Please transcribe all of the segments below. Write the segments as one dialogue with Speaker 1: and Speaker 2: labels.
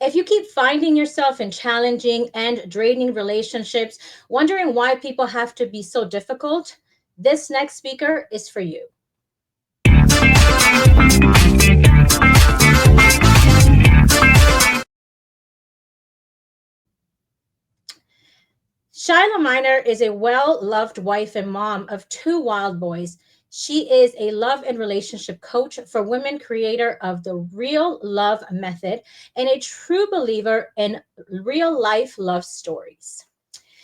Speaker 1: If you keep finding yourself in challenging and draining relationships, wondering why people have to be so difficult, this next speaker is for you. Shiloh Miner is a well loved wife and mom of two wild boys. She is a love and relationship coach for women, creator of the Real Love Method, and a true believer in real life love stories.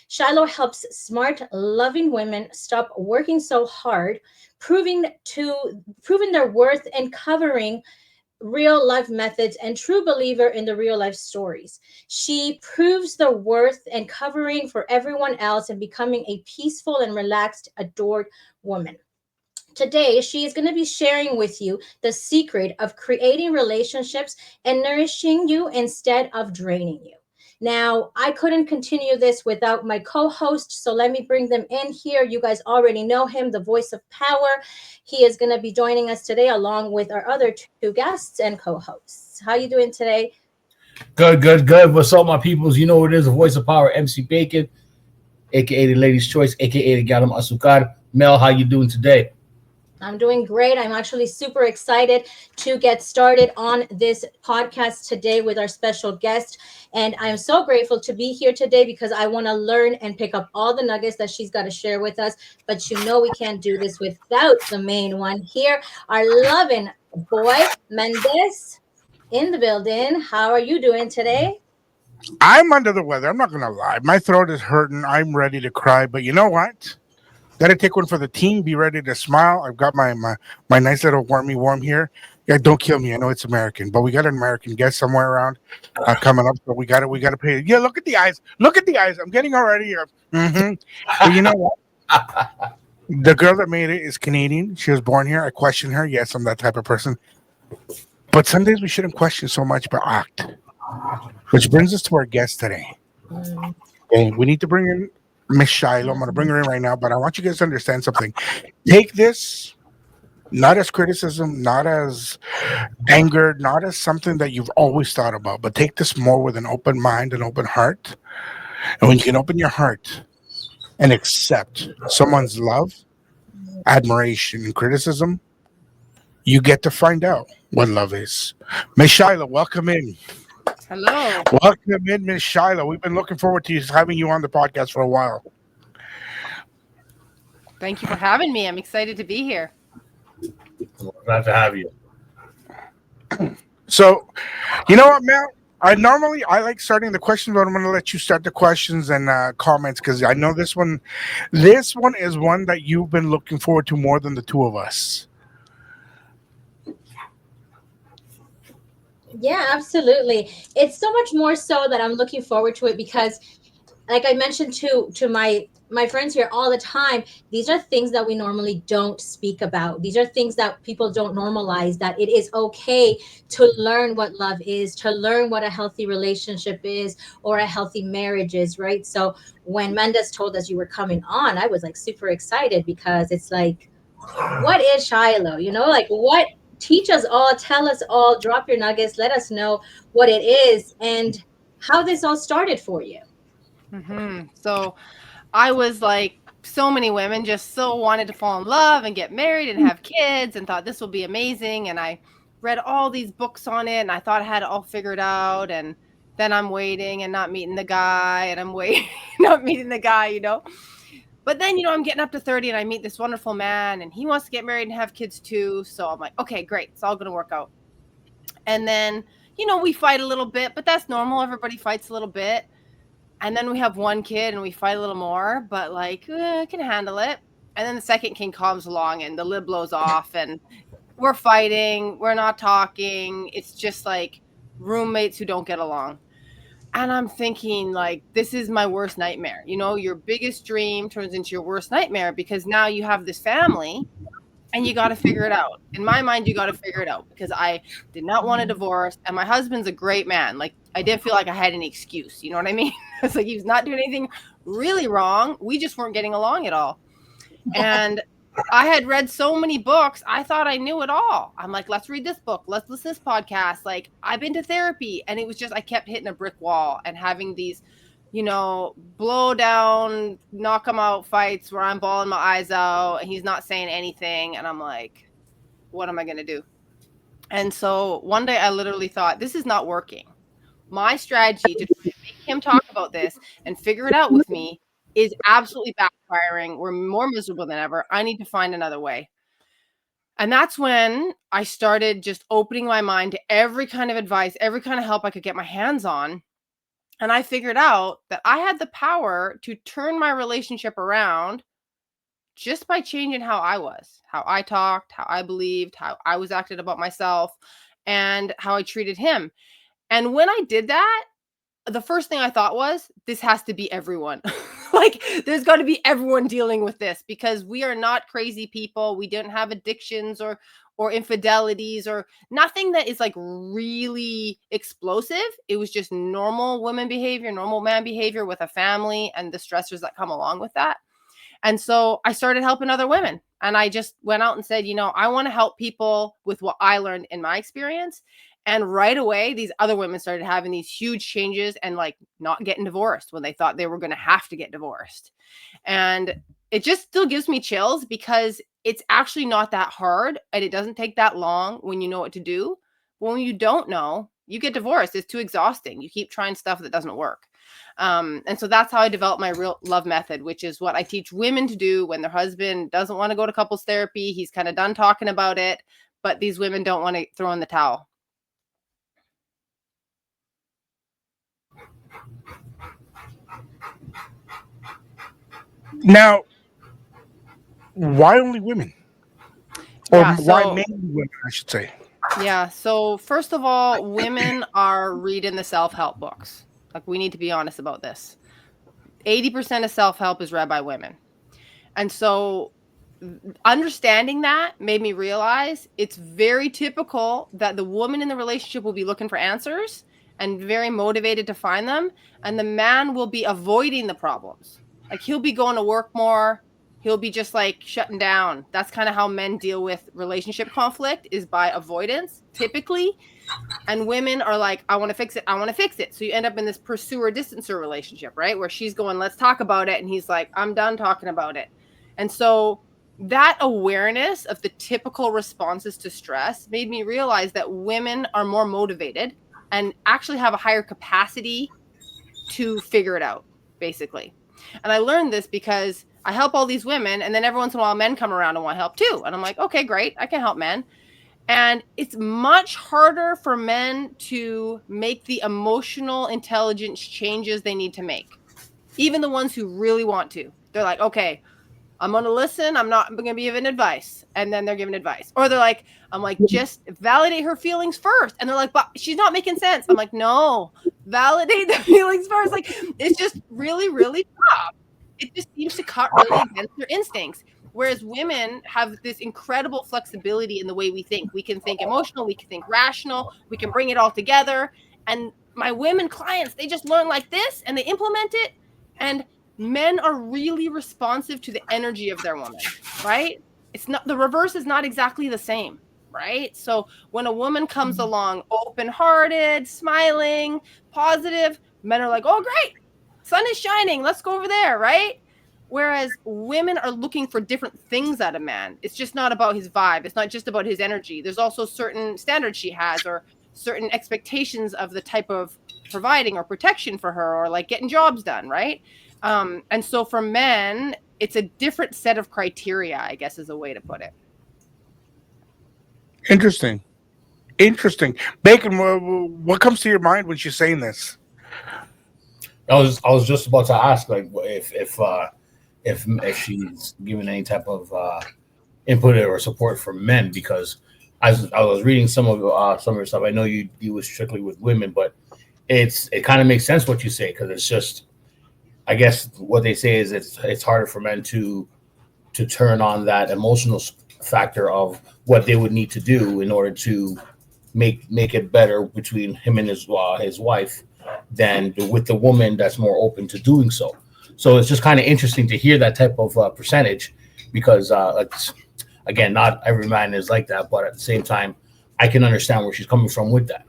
Speaker 1: Shiloh helps smart, loving women stop working so hard, proving their worth and covering real life methods and true believer in the real life stories. She proves the worth and covering for everyone else and becoming a peaceful and relaxed, adored woman. Today, she is going to be sharing with you the secret of creating relationships and nourishing you instead of draining you. Now, I couldn't continue this without my co host, so let me bring them in here. You guys already know him, the voice of power. He is going to be joining us today along with our other two guests and co hosts. How you doing today?
Speaker 2: Good, good, good. What's up, my peoples? You know what it is, the voice of power, MC Bacon, aka the Lady's Choice, aka the Galam Asucar. Mel, how you doing today?
Speaker 1: I'm doing great. I'm actually super excited to get started on this podcast today with our special guest. And I'm so grateful to be here today because I want to learn and pick up all the nuggets that she's got to share with us. But you know, we can't do this without the main one here, our loving boy, Mendez, in the building. How are you doing today?
Speaker 3: I'm under the weather. I'm not gonna lie. My throat is hurting. I'm ready to cry. But you know what? Gotta take one for the team. Be ready to smile. I've got my nice little warmy warm here. Yeah, don't kill me. I know it's American, but we got an American guest somewhere around coming up. So we gotta pay. Yeah, look at the eyes. Look at the eyes. I'm getting already. But you know what? The girl that made it is Canadian. She was born here. I question her. Yes, I'm that type of person. But some days we shouldn't question so much, but act. Which brings us to our guest today.
Speaker 1: Mm,
Speaker 3: Okay, we need to bring in Miss Shiloh. I'm going to bring her in right now, but I want you guys to understand something. Take this not as criticism, not as anger, not as something that you've always thought about, but take this more with an open mind and open heart. And when you can open your heart and accept someone's love, admiration, and criticism, you get to find out what love is. Miss Shiloh, welcome in.
Speaker 4: Hello.
Speaker 3: Welcome in, Miss Shiloh. We've been looking forward to having you on the podcast for a while.
Speaker 4: Thank you for having me. I'm excited to be here.
Speaker 2: Glad to have you.
Speaker 3: So, you know what, Mel? I like starting the questions, but I'm going to let you start the questions and comments because I know this one is one that you've been looking forward to more than the two of us.
Speaker 1: yeah, absolutely. It's so much more so that I'm looking forward to it because like I mentioned to my friends here all the time, these are things that we normally don't speak about. These are things that people don't normalize, that it is okay to learn what love is, to learn what a healthy relationship is or a healthy marriage is, right? So when Mendes told us you were coming on, I was like super excited because it's like, what is Shiloh? Like what, teach us all, tell us all, drop your nuggets, let us know what it is and how this all started for you.
Speaker 4: So I was like so many women just so wanted to fall in love and get married and have kids and thought this will be amazing. And I read all these books on it and I thought I had it all figured out. And then I'm waiting and not meeting the guy and I'm waiting, not meeting the guy. But then, I'm getting up to 30 and I meet this wonderful man and he wants to get married and have kids too. So I'm like, okay, great. It's all going to work out. And then, we fight a little bit, but that's normal. Everybody fights a little bit. And then we have one kid and we fight a little more, but like, can handle it. And then the second king comes along and the lid blows off and we're fighting. We're not talking. It's just like roommates who don't get along. And I'm thinking like, this is my worst nightmare. Your biggest dream turns into your worst nightmare because now you have this family and you got to figure it out. In my mind, you got to figure it out because I did not want a divorce. And my husband's a great man. Like, I didn't feel like I had any excuse. You know what I mean? It's like he was not doing anything really wrong. We just weren't getting along at all. And I had read so many books, I thought I knew it all. I'm like, let's read this book, let's listen to this podcast. Like, I've been to therapy, and it was just, I kept hitting a brick wall and having these, blow down, knock him out fights where I'm bawling my eyes out and he's not saying anything. And I'm like, what am I going to do? And so one day I literally thought, this is not working. My strategy to try and make him talk about this and figure it out with me is absolutely backfiring. We're more miserable than ever. I need to find another way. And that's when I started just opening my mind to every kind of advice, every kind of help I could get my hands on. And I figured out that I had the power to turn my relationship around just by changing how I was, how I talked, how I believed, how I was acted about myself, and how I treated him. And when I did that, the first thing I thought was, this has to be everyone. Like, there's got to be everyone dealing with this, because we are not crazy people. We don't have addictions or infidelities or nothing that is like really explosive. It was just normal woman behavior, normal man behavior with a family and the stressors that come along with that. And so I started helping other women, and I just went out and said, I want to help people with what I learned in my experience. And right away, these other women started having these huge changes and like not getting divorced when they thought they were going to have to get divorced. And it just still gives me chills, because it's actually not that hard and it doesn't take that long when you know what to do. But when you don't know, you get divorced. It's too exhausting. You keep trying stuff that doesn't work. And so that's how I developed my real love method, which is what I teach women to do when their husband doesn't want to go to couples therapy. He's kind of done talking about it, but these women don't want to throw in the towel.
Speaker 3: Now, why only women? Or
Speaker 4: Yeah,
Speaker 3: why
Speaker 4: so
Speaker 3: mainly women, I should say?
Speaker 4: Yeah. So first of all, women are reading the self-help books. Like, we need to be honest about this. 80% of self-help is read by women. And so understanding that made me realize it's very typical that the woman in the relationship will be looking for answers and very motivated to find them. And the man will be avoiding the problems. Like, he'll be going to work more. He'll be just like shutting down. That's kind of how men deal with relationship conflict, is by avoidance, typically. And women are like, I want to fix it. I want to fix it. So you end up in this pursuer distancer relationship, right? Where she's going, let's talk about it. And he's like, I'm done talking about it. And so that awareness of the typical responses to stress made me realize that women are more motivated and actually have a higher capacity to figure it out, basically. And I learned this because I help all these women, and then every once in a while men come around and want help too. And I'm like, okay, great. I can help men. And it's much harder for men to make the emotional intelligence changes they need to make. Even the ones who really want to. They're like, okay, I'm going to listen. I'm not going to be giving advice. And then they're giving advice. Or they're like, I'm like, just validate her feelings first. And they're like, but she's not making sense. I'm like, no, validate the feelings first. Like, it's just really, really tough. It just seems to cut really against their instincts. Whereas women have this incredible flexibility in the way we think. We can think emotional, we can think rational, we can bring it all together. And my women clients, they just learn like this and they implement it. And men are really responsive to the energy of their woman, right? It's not, the reverse is not exactly the same, right? So when a woman comes along open-hearted, smiling, positive, men are like, oh, great, sun is shining, let's go over there, right? Whereas women are looking for different things out of man. It's just not about his vibe. It's not just about his energy. There's also certain standards she has, or certain expectations of the type of providing or protection for her, or like getting jobs done, right? And so for men, it's a different set of criteria, I guess is a way to put it.
Speaker 3: Interesting. Bacon, what comes to your mind when she's saying this?
Speaker 2: I was just about to ask, like, if she's given any type of input or support from men, because as I was reading some of your stuff, I know you deal with strictly with women, but it kind of makes sense what you say, because it's just, I guess what they say is it's harder for men to turn on that emotional factor of what they would need to do in order to make it better between him and his wife, than with the woman that's more open to doing so. So it's just kind of interesting to hear that type of percentage, because again, not every man is like that, but at the same time, I can understand where she's coming from with that.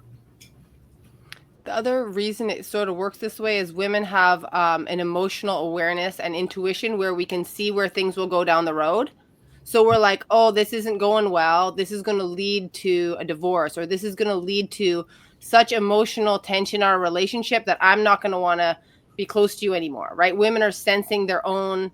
Speaker 4: The other reason it sort of works this way is women have an emotional awareness and intuition where we can see where things will go down the road. So we're like, oh, this isn't going well. This is going to lead to a divorce, or this is going to lead to such emotional tension in our relationship that I'm not going to want to be close to you anymore, right? Women are sensing their own,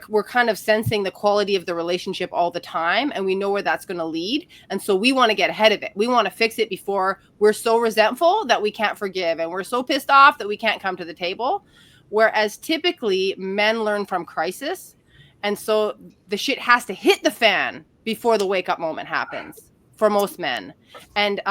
Speaker 4: we're kind of sensing the quality of the relationship all the time, and we know where that's going to lead. And so we want to get ahead of it. We want to fix it before we're so resentful that we can't forgive, and we're so pissed off that we can't come to the table. Whereas typically men learn from crisis. And so the shit has to hit the fan before the wake up moment happens for most men. And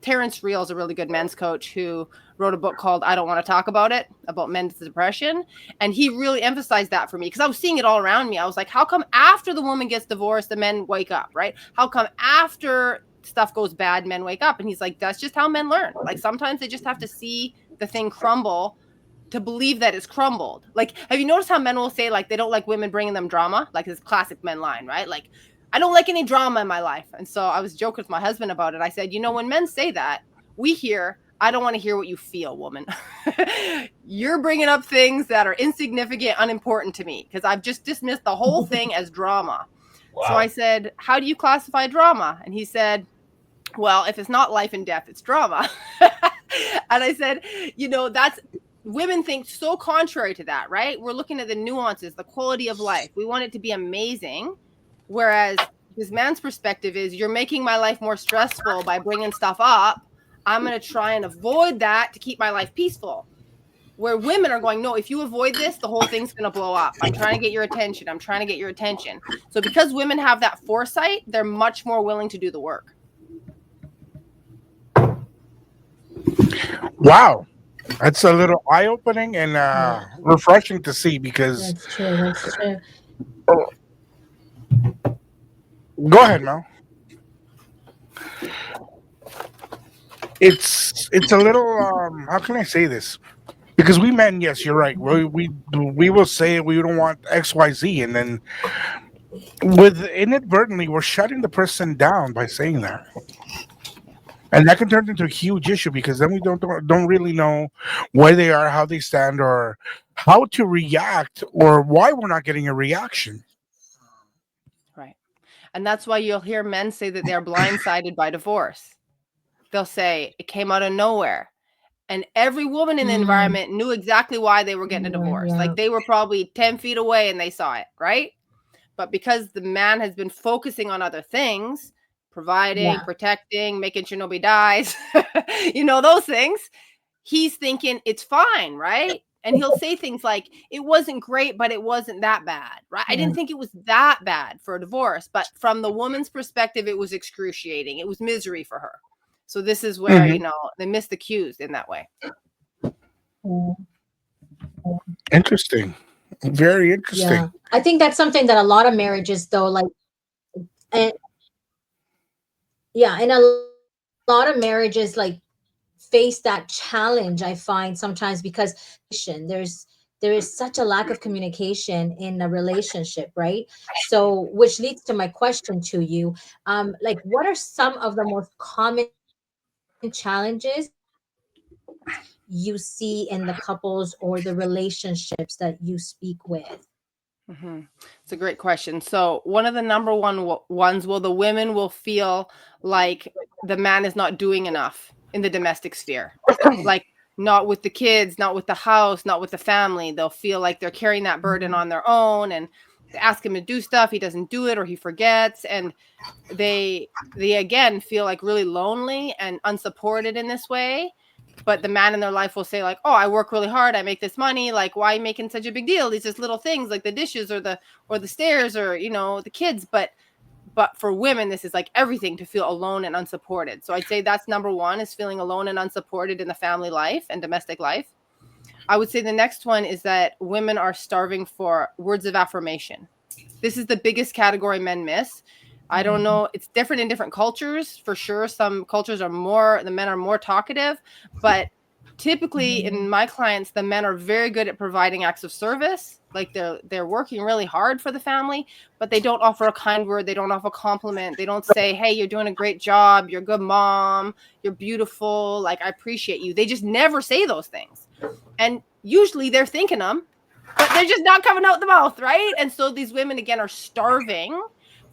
Speaker 4: Terrence Real is a really good men's coach who wrote a book called I Don't Want to Talk About It, about men's depression. And he really emphasized that for me because I was seeing it all around me. I was like, how come after the woman gets divorced, the men wake up, right? How come after stuff goes bad, men wake up? And he's like, that's just how men learn. Like sometimes they just have to see the thing crumble to believe that it's crumbled. Like, have you noticed how men will say like they don't like women bringing them drama? Like this classic men line, right? Like, I don't like any drama in my life. And so I was joking with my husband about it. I said, you know, when men say that, we hear, I don't want to hear what you feel, woman. You're bringing up things that are insignificant, unimportant to me because I've just dismissed the whole thing as drama. Wow. So I said, how do you classify drama? And he said, well, if it's not life and death, it's drama. And I said, you know, that's, women think so contrary to that, right? We're looking at the nuances, the quality of life. We want it to be amazing. Whereas this man's perspective is you're making my life more stressful by bringing stuff up. I'm going to try and avoid that to keep my life peaceful. Where women are going, no, if you avoid this, the whole thing's going to blow up. I'm trying to get your attention. I'm trying to get your attention. So because women have that foresight, they're much more willing to do the work.
Speaker 3: Wow. That's a little eye-opening and refreshing to see because...
Speaker 1: That's true. That's true.
Speaker 3: Go ahead, Mel. It's a little how can I say this? Because we men, yes, you're right. We will say we don't want XYZ, and then with inadvertently we're shutting the person down by saying that. And that can turn into a huge issue because then we don't really know where they are, how they stand, or how to react, or why we're not getting a reaction.
Speaker 4: Right. And that's why you'll hear men say that they're blindsided by divorce. They'll say it came out of nowhere. And every woman in the environment knew exactly why they were getting a divorce. Like they were probably 10 feet away and they saw it, right? But because the man has been focusing on other things, providing, protecting, making sure nobody dies, you know, those things, he's thinking it's fine, right? And he'll say things like, it wasn't great, but it wasn't that bad, right? I didn't think it was that bad for a divorce, but from the woman's perspective, it was excruciating. It was misery for her. So this is where, you know, they miss the cues in that way.
Speaker 3: Interesting. Very interesting.
Speaker 1: Yeah. I think that's something that a lot of marriages, though, like, and and a lot of marriages like face that challenge. I find sometimes because there is such a lack of communication in a relationship, right? So, which leads to my question to you, like, what are some of the most common challenges you see in the couples or the relationships that you speak with?
Speaker 4: It's a great question. So one of the number one ones, the women will feel like the man is not doing enough in the domestic sphere, like not with the kids, not with the house, not with the family. They'll feel like they're carrying that burden on their own, and they ask him to do stuff, he doesn't do it, or he forgets, and they again feel like really lonely and unsupported in this way. But the man in their life will say like, oh, I work really hard, I make this money, like, why are you making such a big deal? These just little things like the dishes or the stairs or, you know, the kids. But for women, this is like everything, to feel alone and unsupported. So I'd say that's number one, is feeling alone and unsupported in the family life and domestic life. I would say the next one is that women are starving for words of affirmation. This is the biggest category men miss. I don't know. It's different in different cultures, for sure. Some cultures are the men are more talkative, but typically in my clients, the men are very good at providing acts of service. Like they're working really hard for the family, but they don't offer a kind word. They don't offer a compliment. They don't say, hey, you're doing a great job. You're a good mom. You're beautiful. Like, I appreciate you. They just never say those things. And usually they're thinking them, but they're just not coming out the mouth, right? And so these women, again, are starving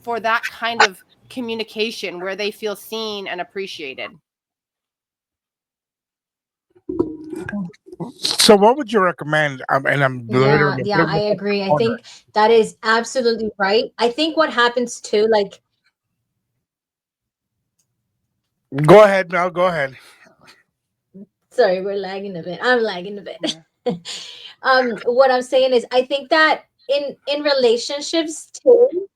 Speaker 4: for that kind of communication where they feel seen and appreciated.
Speaker 3: So what would you recommend? And I'm literally
Speaker 1: Yeah, I agree. I think that is absolutely right. I think what happens too, like,
Speaker 3: go ahead, Mel. Go ahead.
Speaker 1: sorry, we're lagging a bit. I'm lagging a bit. What I'm saying is, I think that in relationships too,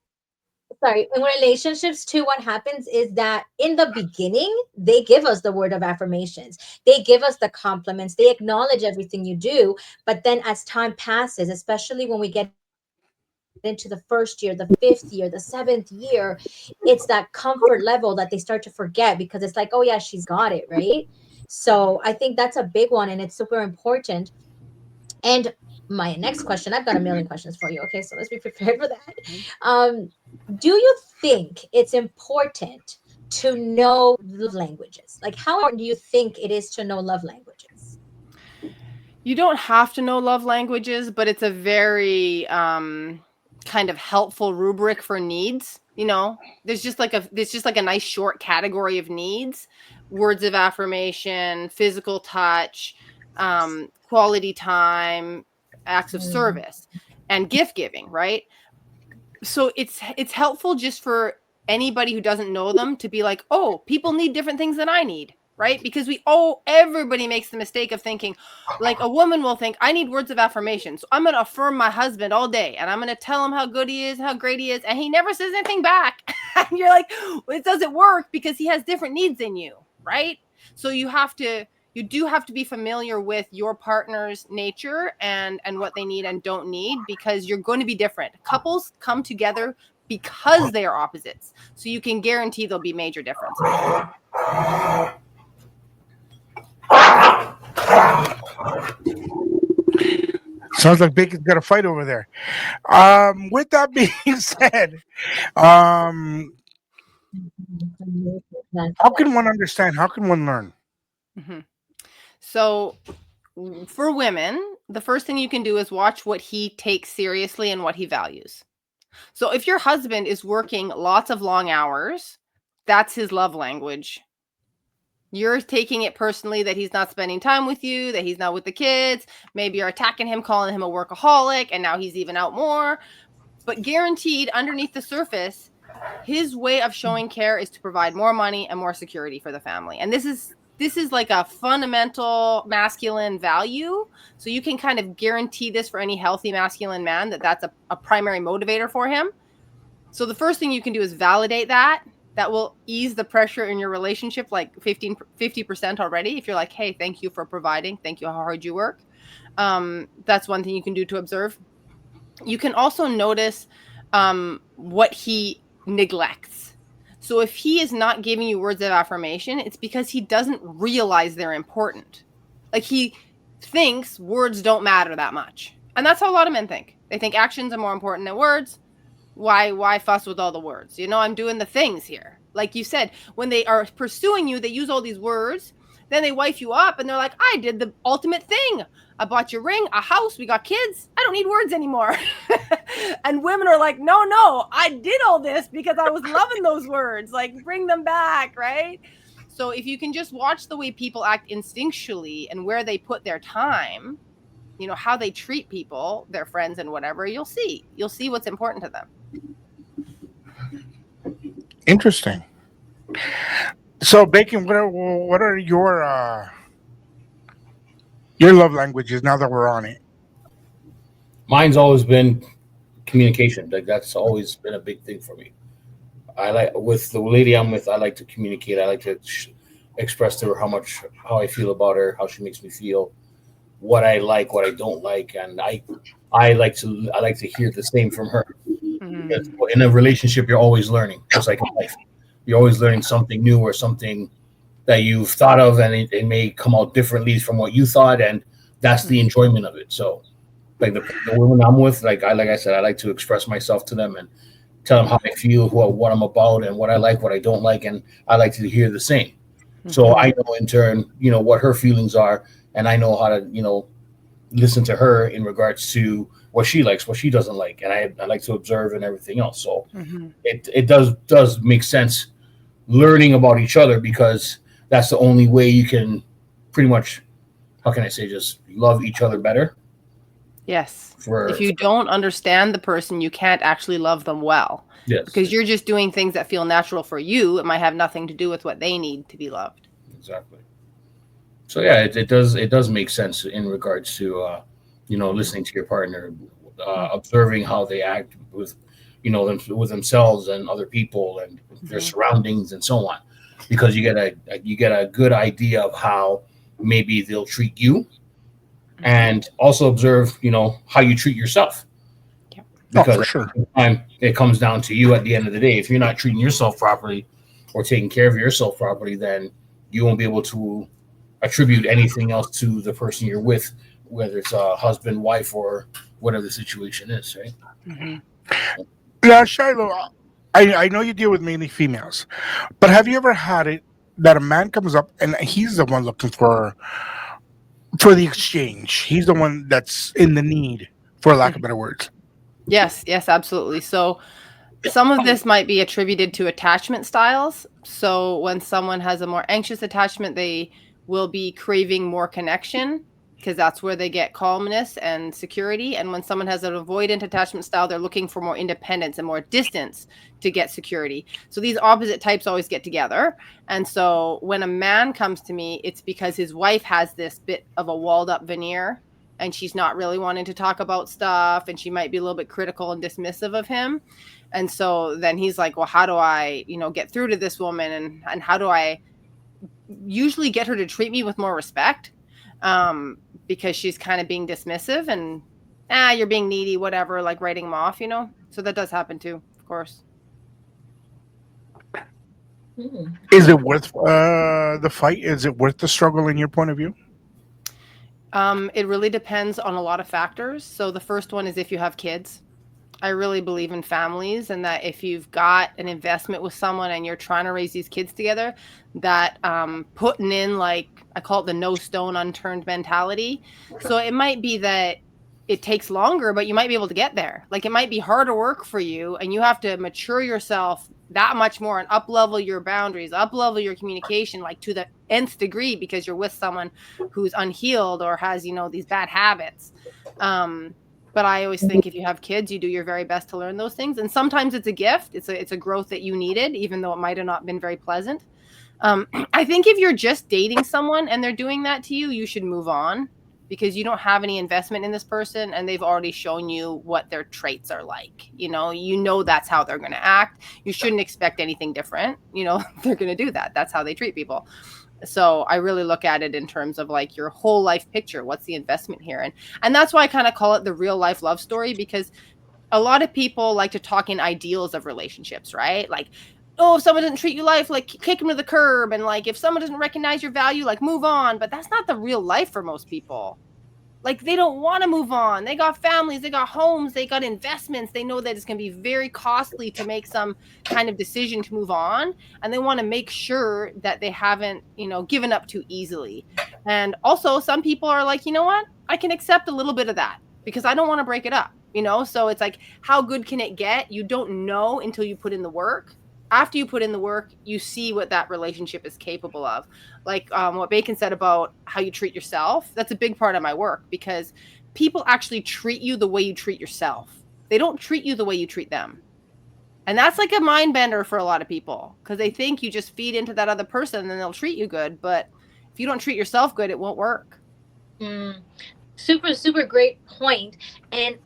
Speaker 1: in relationships too, what happens is that in the beginning they give us the word of affirmations, they give us the compliments, they acknowledge everything you do. But then as time passes, especially when we get into the first year, the 5th year, the 7th year, it's that comfort level that they start to forget, because it's like, oh yeah, she's got it right. So I think that's a big one, and it's super important. And my next question, I've got a million questions for you. Okay, so let's be prepared for that. Do you think it's important to know love languages? Like, how important do you think it is to know love languages?
Speaker 4: You don't have to know love languages, but it's a very kind of helpful rubric for needs. You know, there's just like a nice short category of needs: words of affirmation, physical touch, quality time, acts of service, and gift giving, right? So it's helpful just for anybody who doesn't know them to be like, oh, people need different things than I need, right? Because everybody makes the mistake of thinking, like, a woman will think, I need words of affirmation, so I'm going to affirm my husband all day, and I'm going to tell him how good he is, how great he is, and he never says anything back. And you're like, well, it doesn't work because he has different needs than you, right? So you do have to be familiar with your partner's nature and what they need and don't need, because you're going to be different. Couples come together because they are opposites. So you can guarantee there'll be major differences.
Speaker 3: Sounds like Bacon's got a fight over there. With that being said, how can one understand? How can one learn?
Speaker 4: Mm-hmm. So for women, the first thing you can do is watch what he takes seriously and what he values. So if your husband is working lots of long hours, that's his love language. You're taking it personally that he's not spending time with you, that he's not with the kids. Maybe you're attacking him, calling him a workaholic, and now he's even out more. But guaranteed, underneath the surface, his way of showing care is to provide more money and more security for the family. And this is like a fundamental masculine value. So you can kind of guarantee this for any healthy masculine man, that's a primary motivator for him. So the first thing you can do is validate that. That will ease the pressure in your relationship, like 50% already. If you're like, hey, thank you for providing. Thank you how hard you work. That's one thing you can do to observe. You can also notice what he neglects. So if he is not giving you words of affirmation, it's because he doesn't realize they're important. Like, he thinks words don't matter that much. And that's how a lot of men think. They think actions are more important than words. Why fuss with all the words? You know, I'm doing the things here. Like you said, when they are pursuing you, they use all these words. Then they wife you up and they're like, I did the ultimate thing. I bought you a ring, a house, we got kids. I don't need words anymore. And women are like, no, I did all this because I was loving those words. Like, bring them back, right? So if you can just watch the way people act instinctually and where they put their time, you know, how they treat people, their friends and whatever, you'll see what's important to them.
Speaker 3: Interesting. So, Bacon, what are your love languages now that we're on it?
Speaker 2: Mine's always been communication. Like, that's always been a big thing for me. I like, with the lady I'm with, I like to communicate. I like to express to her how I feel about her, how she makes me feel, what I like, what I don't like, and I like to hear the same from her. Mm-hmm. In a relationship, you're always learning, just like in life. You're always learning something new or something that you've thought of, and it may come out differently from what you thought, and that's the enjoyment of it. So, like the women I'm with, like I said, I like to express myself to them and tell them how I feel, what I'm about, and what I like, what I don't like, and I like to hear the same. So I know in turn, what her feelings are, and I know how to, listen to her in regards to what she likes, what she doesn't like, and I like to observe and everything else. So it does make sense learning about each other, because that's the only way you can pretty much, how can I say, just love each other better.
Speaker 4: Yes. If you don't understand the person, you can't actually love them well.
Speaker 2: Yes.
Speaker 4: Because you're just doing things that feel natural for you. It might have nothing to do with what they need to be loved.
Speaker 2: Exactly. So yeah, it does make sense in regards to listening to your partner, observing how they act with with themselves and other people and their surroundings and so on, because you get a good idea of how maybe they'll treat you, and also observe how you treat yourself.
Speaker 4: Yep.
Speaker 2: Because
Speaker 3: for sure.
Speaker 2: it comes down to you at the end of the day. If you're not treating yourself properly or taking care of yourself properly, then you won't be able to attribute anything else to the person you're with, whether it's a husband, wife, or whatever the situation is, right?
Speaker 3: Now, Shiloh, I know you deal with mainly females, but have you ever had it that a man comes up and he's the one looking for the exchange? He's the one that's in the need, for lack of better words.
Speaker 4: Yes, absolutely. So some of this might be attributed to attachment styles. So when someone has a more anxious attachment, they will be craving more connection, because that's where they get calmness and security. And when someone has an avoidant attachment style, they're looking for more independence and more distance to get security. So these opposite types always get together. And so when a man comes to me, it's because his wife has this bit of a walled up veneer, and she's not really wanting to talk about stuff, and she might be a little bit critical and dismissive of him. And so then he's like, well, how do I, get through to this woman? And how do I usually get her to treat me with more respect? Because she's kind of being dismissive and, you're being needy, whatever, like writing them off, So that does happen too, of course.
Speaker 3: Is it worth the fight? Is it worth the struggle in your point of view?
Speaker 4: It really depends on a lot of factors. So the first one is if you have kids. I really believe in families, and that if you've got an investment with someone and you're trying to raise these kids together, that putting in, like, I call it the no stone unturned mentality. So it might be that it takes longer, but you might be able to get there. Like, it might be harder work for you, and you have to mature yourself that much more and up level your boundaries, up level your communication, like to the nth degree, because you're with someone who's unhealed or has, these bad habits. But I always think if you have kids, you do your very best to learn those things. And sometimes it's a gift. It's a growth that you needed, even though it might have not been very pleasant. I think if you're just dating someone and they're doing that to you, you should move on, because you don't have any investment in this person, and they've already shown you what their traits are like. That's how they're going to act. You shouldn't expect anything different. They're going to do that. That's how they treat people. So I really look at it in terms of like your whole life picture. What's the investment here? And that's why I kind of call it the real life love story, because a lot of people like to talk in ideals of relationships, right? Like, oh, if someone doesn't treat you life, like kick them to the curb. And like, if someone doesn't recognize your value, like move on. But that's not the real life for most people. Like, they don't want to move on. They got families, they got homes, they got investments. They know that it's going to be very costly to make some kind of decision to move on. And they want to make sure that they haven't, given up too easily. And also some people are like, you know what? I can accept a little bit of that because I don't want to break it up, So it's like, how good can it get? You don't know until you put in the work. After you put in the work, you see what that relationship is capable of. Like what Bacon said about how you treat yourself, that's a big part of my work, because people actually treat you the way you treat yourself. They don't treat you the way you treat them. And that's like a mind bender for a lot of people, because they think you just feed into that other person and then they'll treat you good. But if you don't treat yourself good, it won't work.
Speaker 1: Super, super great point. And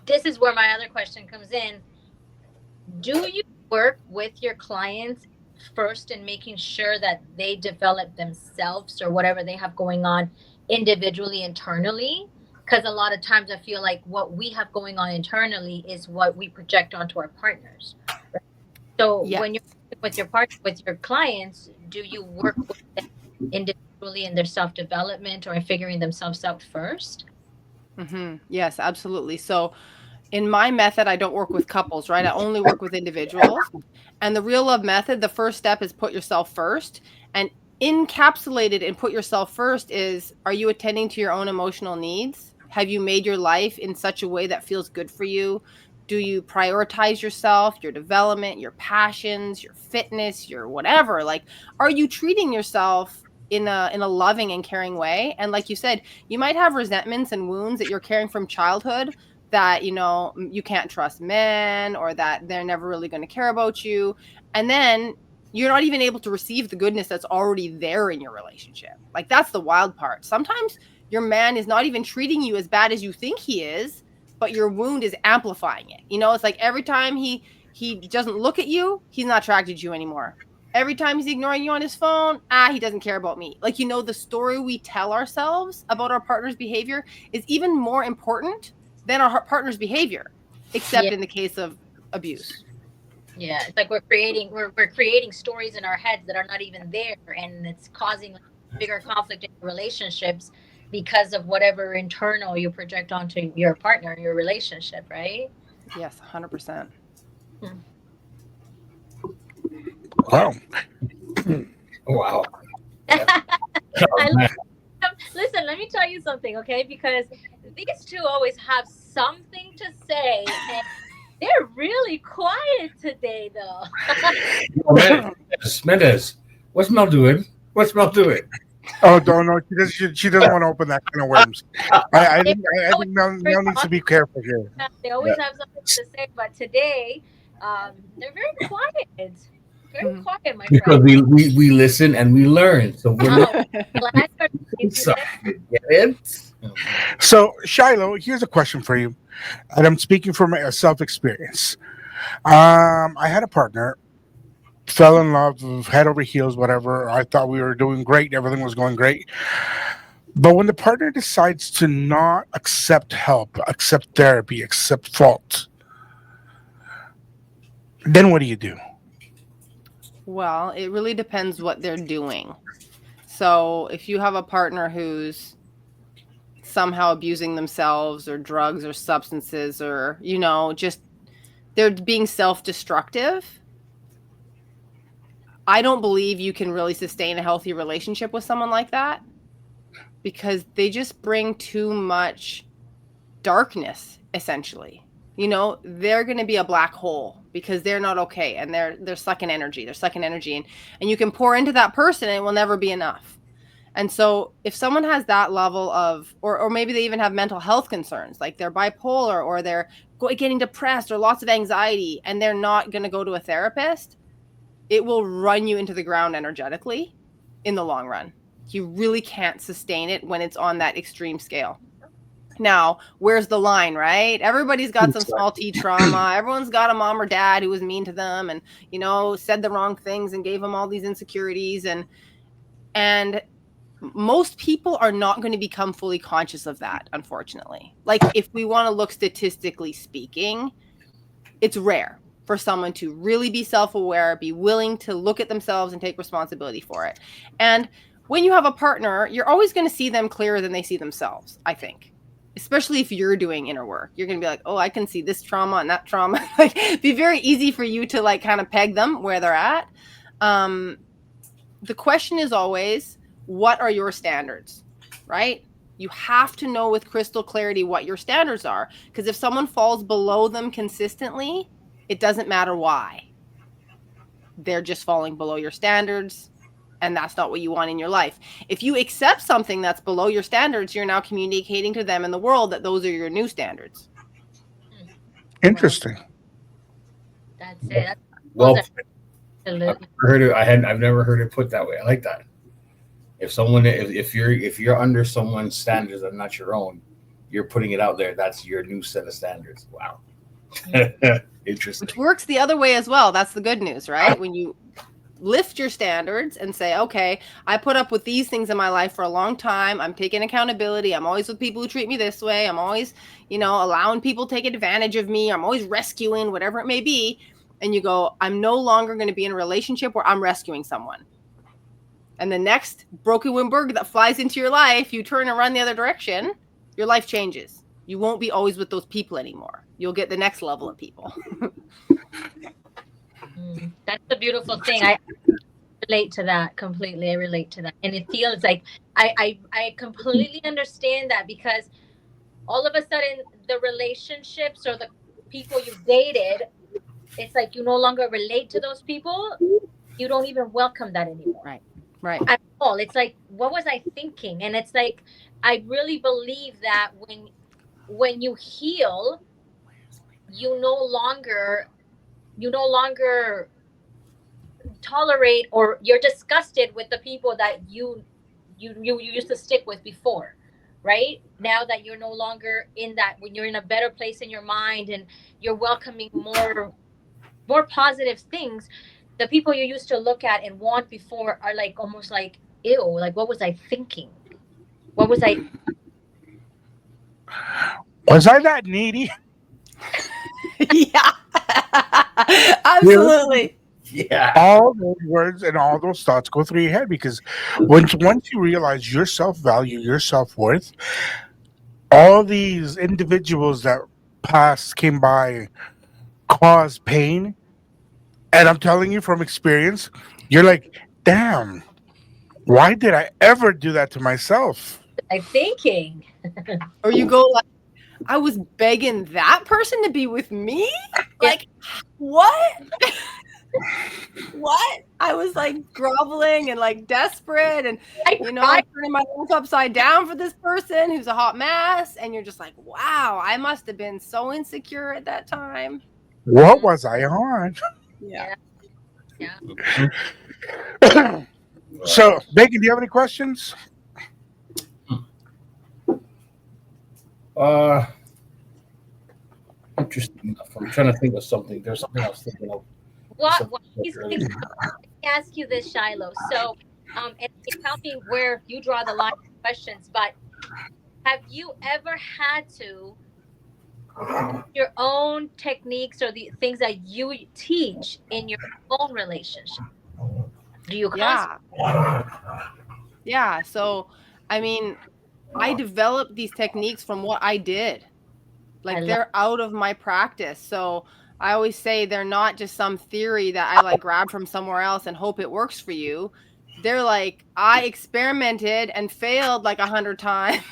Speaker 1: this is where my other question comes in. Do you work with your clients first in making sure that they develop themselves or whatever they have going on individually, internally? Because a lot of times I feel like what we have going on internally is what we project onto our partners. Right? So when you're with with your part with your clients, do you work with them individually in their self development or in figuring themselves out first?
Speaker 4: Yes, absolutely. So in my method, I don't work with couples, right? I only work with individuals. And the real love method, the first step is put yourself first. And encapsulated in put yourself first is, are you attending to your own emotional needs? Have you made your life in such a way that feels good for you? Do you prioritize yourself, your development, your passions, your fitness, your whatever? Like, are you treating yourself in a loving and caring way? And like you said, you might have resentments and wounds that you're carrying from childhood, that you can't trust men, or that they're never really going to care about you, and then you're not even able to receive the goodness that's already there in your relationship. Like, that's the wild part. Sometimes your man is not even treating you as bad as you think he is, but your wound is amplifying it. It's like every time he doesn't look at you, he's not attracted to you anymore. Every time he's ignoring you on his phone, he doesn't care about me. Like, the story we tell ourselves about our partner's behavior is even more important than our partner's behavior, except
Speaker 1: Yeah.
Speaker 4: in the case of abuse.
Speaker 1: Yeah, it's like we're creating stories in our heads that are not even there, and it's causing like bigger conflict in relationships because of whatever internal you project onto your partner in your relationship, right?
Speaker 4: Yes, 100%.
Speaker 1: Hmm.
Speaker 3: Wow.
Speaker 2: Wow.
Speaker 1: I
Speaker 2: Man.
Speaker 1: listen. Let me tell you something, okay? Because these two always have something to say, and they're really quiet today, though.
Speaker 2: Mendes, what's Mel doing? What's Mel doing?
Speaker 3: Oh, don't know. She doesn't want to open that can of worms.
Speaker 1: They
Speaker 3: I
Speaker 1: always
Speaker 3: think Mel
Speaker 1: very
Speaker 3: needs to be careful here.
Speaker 1: they
Speaker 2: Yeah.
Speaker 1: always have something to say, but today, they're very quiet. Very
Speaker 4: Mhm.
Speaker 1: quiet, my
Speaker 2: Because
Speaker 1: friend.
Speaker 2: we listen and we learn. So we're not
Speaker 1: Oh, glad you're listening to
Speaker 2: excited. Get it?
Speaker 3: So, Shiloh, here's a question for you, and I'm speaking from a self experience. I had a partner, fell in love, head over heels, whatever. I thought we were doing great, everything was going great. But when the partner decides to not accept help, accept therapy, accept fault, then what do you do?
Speaker 4: Well, it really depends what they're doing. So if you have a partner who's somehow abusing themselves, or drugs or substances, or just they're being self-destructive, I don't believe you can really sustain a healthy relationship with someone like that, because they just bring too much darkness, essentially. They're going to be a black hole because they're not okay, and they're sucking energy. They're sucking energy, and you can pour into that person and it will never be enough. And so if someone has that level of, or maybe they even have mental health concerns, like they're bipolar, or they're getting depressed, or lots of anxiety, and they're not going to go to a therapist, it will run you into the ground energetically in the long run. You really can't sustain it when it's on that extreme scale. Now, where's the line, right? Everybody's got some small T trauma. Everyone's got a mom or dad who was mean to them, and said the wrong things and gave them all these insecurities, and most people are not going to become fully conscious of that, unfortunately. Like, if we want to look statistically speaking, it's rare for someone to really be self-aware, be willing to look at themselves and take responsibility for it. And when you have a partner, you're always going to see them clearer than they see themselves, I think. Especially if you're doing inner work, you're going to be like, oh, I can see this trauma and that trauma. Like, it'd be very easy for you to like kind of peg them where they're at. The question is always, what are your standards, right? You have to know with crystal clarity what your standards are, because if someone falls below them consistently, it doesn't matter why. They're just falling below your standards, and that's not what you want in your life. If you accept something that's below your standards, you're now communicating to them in the world that those are your new standards.
Speaker 1: Well,
Speaker 3: Interesting.
Speaker 1: that's it. That's those
Speaker 2: Well,
Speaker 1: are absolutely.
Speaker 2: I've never heard it put that way. I like that. If you're under someone's standards and not your own, you're putting it out there. That's your new set of standards. Wow. Interesting.
Speaker 4: Which works the other way as well. That's the good news, right? When you lift your standards and say, okay, I put up with these things in my life for a long time. I'm taking accountability. I'm always with people who treat me this way. I'm always, allowing people to take advantage of me. I'm always rescuing, whatever it may be. and you go, I'm no longer going to be in a relationship where I'm rescuing someone. And the next broken wing bird that flies into your life, you turn and run the other direction, your life changes. You won't be always with those people anymore. You'll get the next level of people.
Speaker 1: That's the beautiful thing. I relate to that completely. I relate to that. And it feels like I completely understand that, because all of a sudden the relationships or the people you dated, it's like you no longer relate to those people. You don't even welcome that anymore.
Speaker 4: Right.
Speaker 1: At all. It's like, what was I thinking? And it's like, I really believe that when you heal, you no longer tolerate, or you're disgusted with the people that you used to stick with before, right? Now that you're no longer in that, when you're in a better place in your mind and you're welcoming more positive things, the people you used to look at and want before are like almost like, ew, like what was I thinking? What was I?
Speaker 3: Was I that needy?
Speaker 4: Yeah. Absolutely.
Speaker 2: Yeah.
Speaker 3: All those words and all those thoughts go through your head, because once you realize your self-value, your self-worth, all these individuals that came by caused pain, and I'm telling you from experience, you're like, damn, why did I ever do that to myself?
Speaker 1: I'm thinking.
Speaker 4: Or you go like, I was begging that person to be with me? Like, what? What? I was like groveling and like desperate, and turning my life upside down for this person who's a hot mess. And you're just like, wow, I must have been so insecure at that time.
Speaker 3: What was I on?
Speaker 4: Yeah.
Speaker 3: So, Bacon, do you have any questions?
Speaker 2: Interesting enough. I'm trying to think of something. There's something I was thinking of.
Speaker 1: What he's thinking, let me ask you this, Shiloh. So, and you tell me where you draw the line of questions, but have you ever had to your own techniques or the things that you teach in your own relationship? Do you
Speaker 4: Yeah. So, I mean, I developed these techniques from what I did. Like, they're out of my practice. So I always say they're not just some theory that I like grab from somewhere else and hope it works for you. They're like, I experimented and failed like 100 times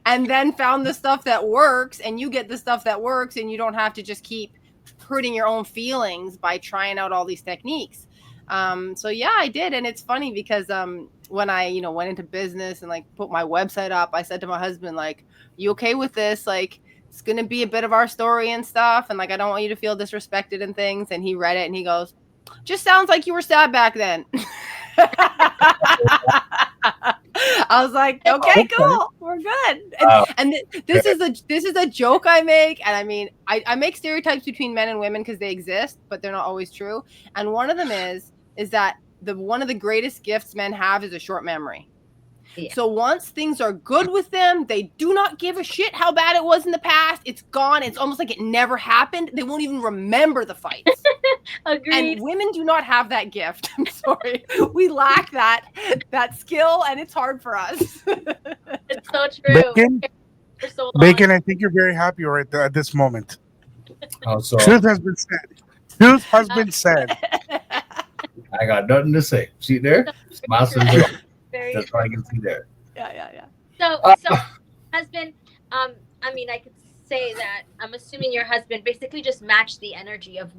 Speaker 4: and then found the stuff that works, and you get the stuff that works, and you don't have to just keep hurting your own feelings by trying out all these techniques. So yeah, I did. And it's funny because when I, went into business and like put my website up, I said to my husband, like, you okay with this? Like, it's going to be a bit of our story and stuff. And like, I don't want you to feel disrespected and things. And he read it and he goes, just sounds like you were sad back then. I was like, okay, cool. We're good. And this is a joke I make. And I mean, I make stereotypes between men and women because they exist, but they're not always true. And one of them is that one of the greatest gifts men have is a short memory. Yeah. So once things are good with them, they do not give a shit how bad it was in the past. It's gone. It's almost like it never happened. They won't even remember the fights.
Speaker 1: Agreed.
Speaker 4: And women do not have that gift. I'm sorry. We lack that skill, and it's hard for us.
Speaker 1: It's so true.
Speaker 3: Bacon, I think you're very happy right at this moment.
Speaker 2: So,
Speaker 3: truth has been said. Truth has been said.
Speaker 2: I got nothing to say. See there? That's why I can see there.
Speaker 4: Yeah.
Speaker 1: So husband, I mean, I could say that I'm assuming your husband basically just matched the energy of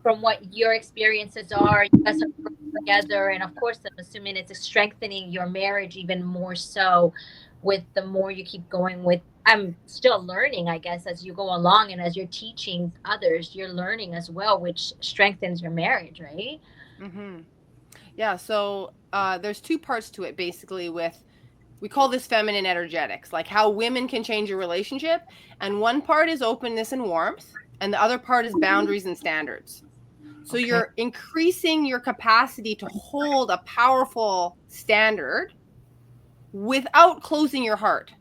Speaker 1: from what your experiences are. You guys are working together, and of course, I'm assuming it's strengthening your marriage even more so. With the more you keep going with, I'm still learning, I guess, as you go along, and as you're teaching others, you're learning as well, which strengthens your marriage, right?
Speaker 4: Mm-hmm. Yeah. So there's two parts to it, basically. We call this feminine energetics, like how women can change a relationship. And one part is openness and warmth, and the other part is boundaries and standards. So you're increasing your capacity to hold a powerful standard without closing your heart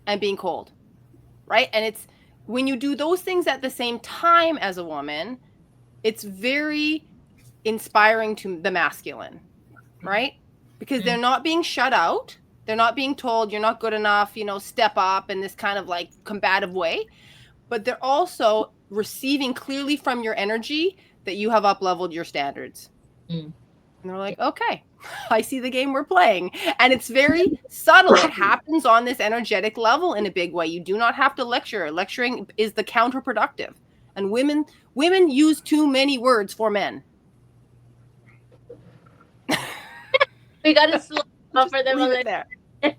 Speaker 4: and being cold, right? And it's when you do those things at the same time as a woman, it's very inspiring to the masculine, right? Because they're not being shut out. They're not being told you're not good enough, step up in this kind of like combative way. But they're also receiving clearly from your energy that you have up-leveled your standards.
Speaker 1: Mm.
Speaker 4: And they're like, okay, I see the game we're playing. And it's very subtle. It happens on this energetic level in a big way. You do not have to lecture. Lecturing is the counterproductive. And women use too many words for men.
Speaker 1: We got to slow down for them a
Speaker 4: Leave
Speaker 1: little.
Speaker 4: it there.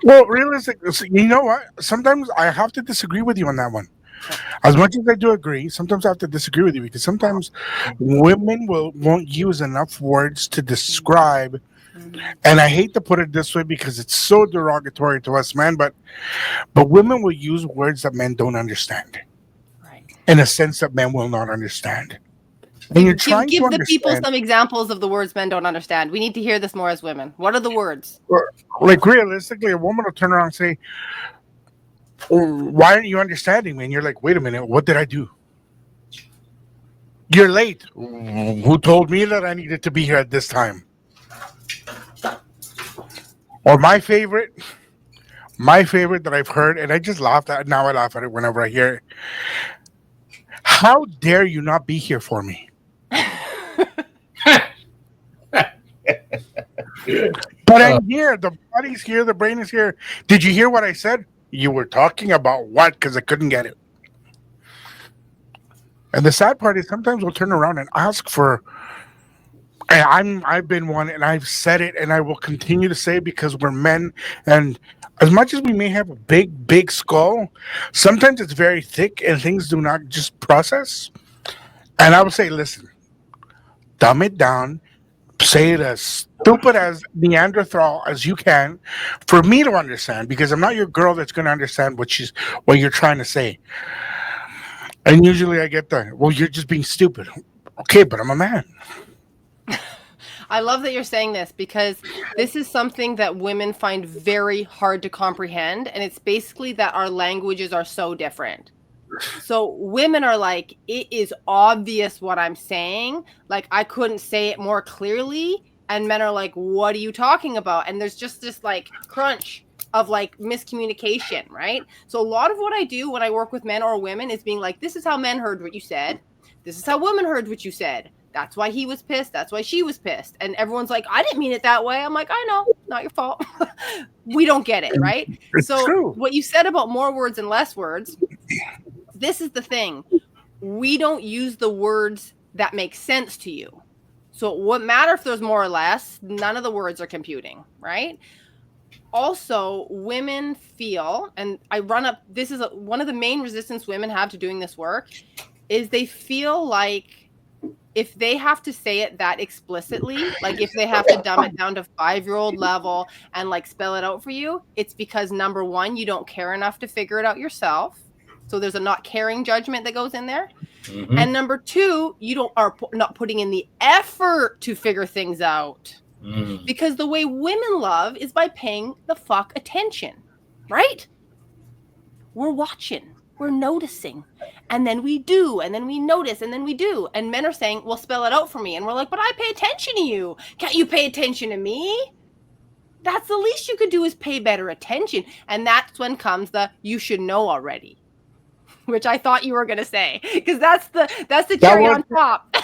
Speaker 3: Well, realistically, you know what? Sometimes I have to disagree with you on that one. As much as I do agree, sometimes I have to disagree with you because sometimes women won't use enough words to describe. And I hate to put it this way because it's so derogatory to us men, but women will use words that men don't understand,
Speaker 4: Right.
Speaker 3: in a sense that men will not understand. And you're trying
Speaker 4: Give
Speaker 3: to
Speaker 4: the people
Speaker 3: understand,
Speaker 4: some examples of the words men don't understand. We need to hear this more as women. What are the words?
Speaker 3: like realistically, a woman will turn around and say, "Oh, why aren't you understanding me?" And you're like, "Wait a minute, what did I do? You're late. Who told me that I needed to be here at this time?" Or my favorite that I've heard, and I just laughed at now. I laugh at it whenever I hear it. How dare you not be here for me? But I'm here. The body's here. The brain is here. Did you hear what I said? You were talking about what? Because I couldn't get it. And the sad part is sometimes we'll turn around and ask for. And I've been one, and I've said it, and I will continue to say it because we're men, and as much as we may have a big skull, sometimes it's very thick, and things do not just process. And I would say, listen, dumb it down, say it as stupid as Neanderthal as you can, for me to understand, because I'm not your girl that's going to understand what you're trying to say. And usually I get the, well, you're just being stupid. Okay, but I'm a man.
Speaker 4: I love that you're saying this because this is something that women find very hard to comprehend. And it's basically that our languages are so different. So women are like, it is obvious what I'm saying. Like, I couldn't say it more clearly. And men are like, what are you talking about? And there's just this like crunch of like miscommunication, right? So a lot of what I do when I work with men or women is being like, this is how men heard what you said. This is how women heard what you said. That's why he was pissed. That's why she was pissed. And everyone's like, I didn't mean it that way. I'm like, I know, not your fault. We don't get it, right?
Speaker 3: It's
Speaker 4: so
Speaker 3: true.
Speaker 4: What you said about more words and less words, this is the thing. We don't use the words that make sense to you. So what matter if there's more or less? None of the words are computing, right? Also, women feel, and I run up, this is one of the main resistance women have to doing this work, is they feel like if they have to say it that explicitly, like if they have to dumb it down to 5-year-old level and like spell it out for you, it's because number one, you don't care enough to figure it out yourself. So there's a not caring judgment that goes in there. Mm-hmm. And number two, you are not putting in the effort to figure things out. Mm-hmm. Because the way women love is by paying the fuck attention, right? We're watching. We're noticing, and then we do, and then we notice, and then we do. And men are saying, well, spell it out for me. And we're like, but I pay attention to you. Can't you pay attention to me? That's the least you could do is pay better attention. And that's when comes the you should know already, which I thought you were going to say, because that's the cherry on top.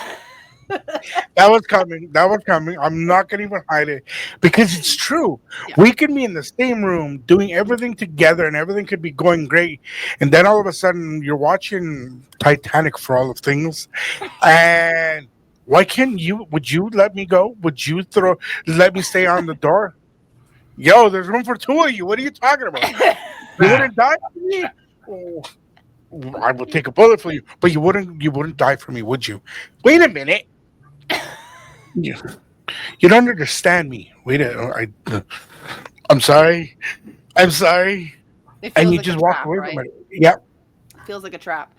Speaker 3: That was coming. I'm not going to even hide it because it's true. Yeah. We could be in the same room doing everything together and everything could be going great. And then all of a sudden you're watching Titanic for all of things. And would you let me go? Would you let me stay on the door? Yo, there's room for two of you. What are you talking about? You wouldn't die for me? Oh, I would take a bullet for you, but you wouldn't die for me, would you? Wait a minute. You don't understand me. I'm sorry. And you
Speaker 4: like
Speaker 3: just walk away from it. Yep.
Speaker 4: It feels like a trap.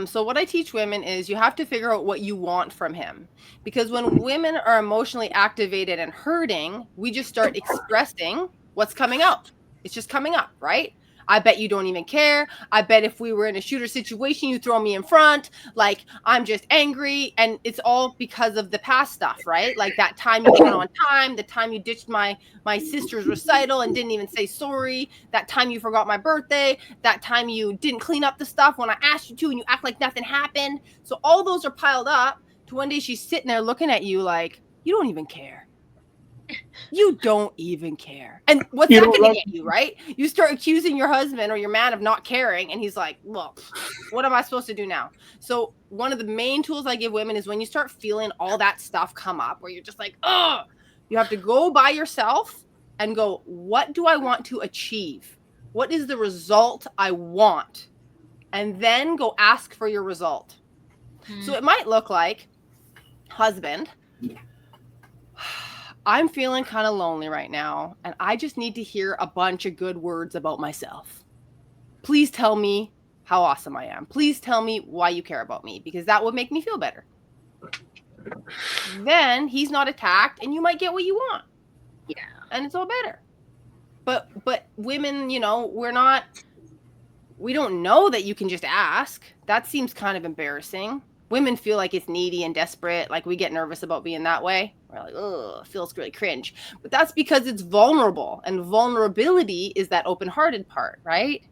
Speaker 4: So what I teach women is you have to figure out what you want from him. Because when women are emotionally activated and hurting, we just start expressing what's coming out. It's just coming up, right? I bet you don't even care. I bet if we were in a shooter situation, you throw me in front. Like, I'm just angry. And it's all because of the past stuff, right? Like that time you weren't on time, the time you ditched my sister's recital and didn't even say sorry, that time you forgot my birthday, that time you didn't clean up the stuff when I asked you to and you act like nothing happened. So all those are piled up to one day she's sitting there looking at you like, you don't even care. You don't even care. And what's that going to get you, right? You start accusing your husband or your man of not caring. And he's like, well, what am I supposed to do now? So one of the main tools I give women is when you start feeling all that stuff come up where you're just like, oh, you have to go by yourself and go, what do I want to achieve? What is the result I want? And then go ask for your result. So it might look like, husband, I'm feeling kind of lonely right now, and I just need to hear a bunch of good words about myself. Please tell me how awesome I am. Please tell me why you care about me, because that would make me feel better. Then he's not attacked, and you might get what you want.
Speaker 1: Yeah.
Speaker 4: And it's all better. But women, we don't know that you can just ask. That seems kind of embarrassing. Women feel like it's needy and desperate. Like we get nervous about being that way. We're like, oh, it feels really cringe. But that's because it's vulnerable. And vulnerability is that open-hearted part, right?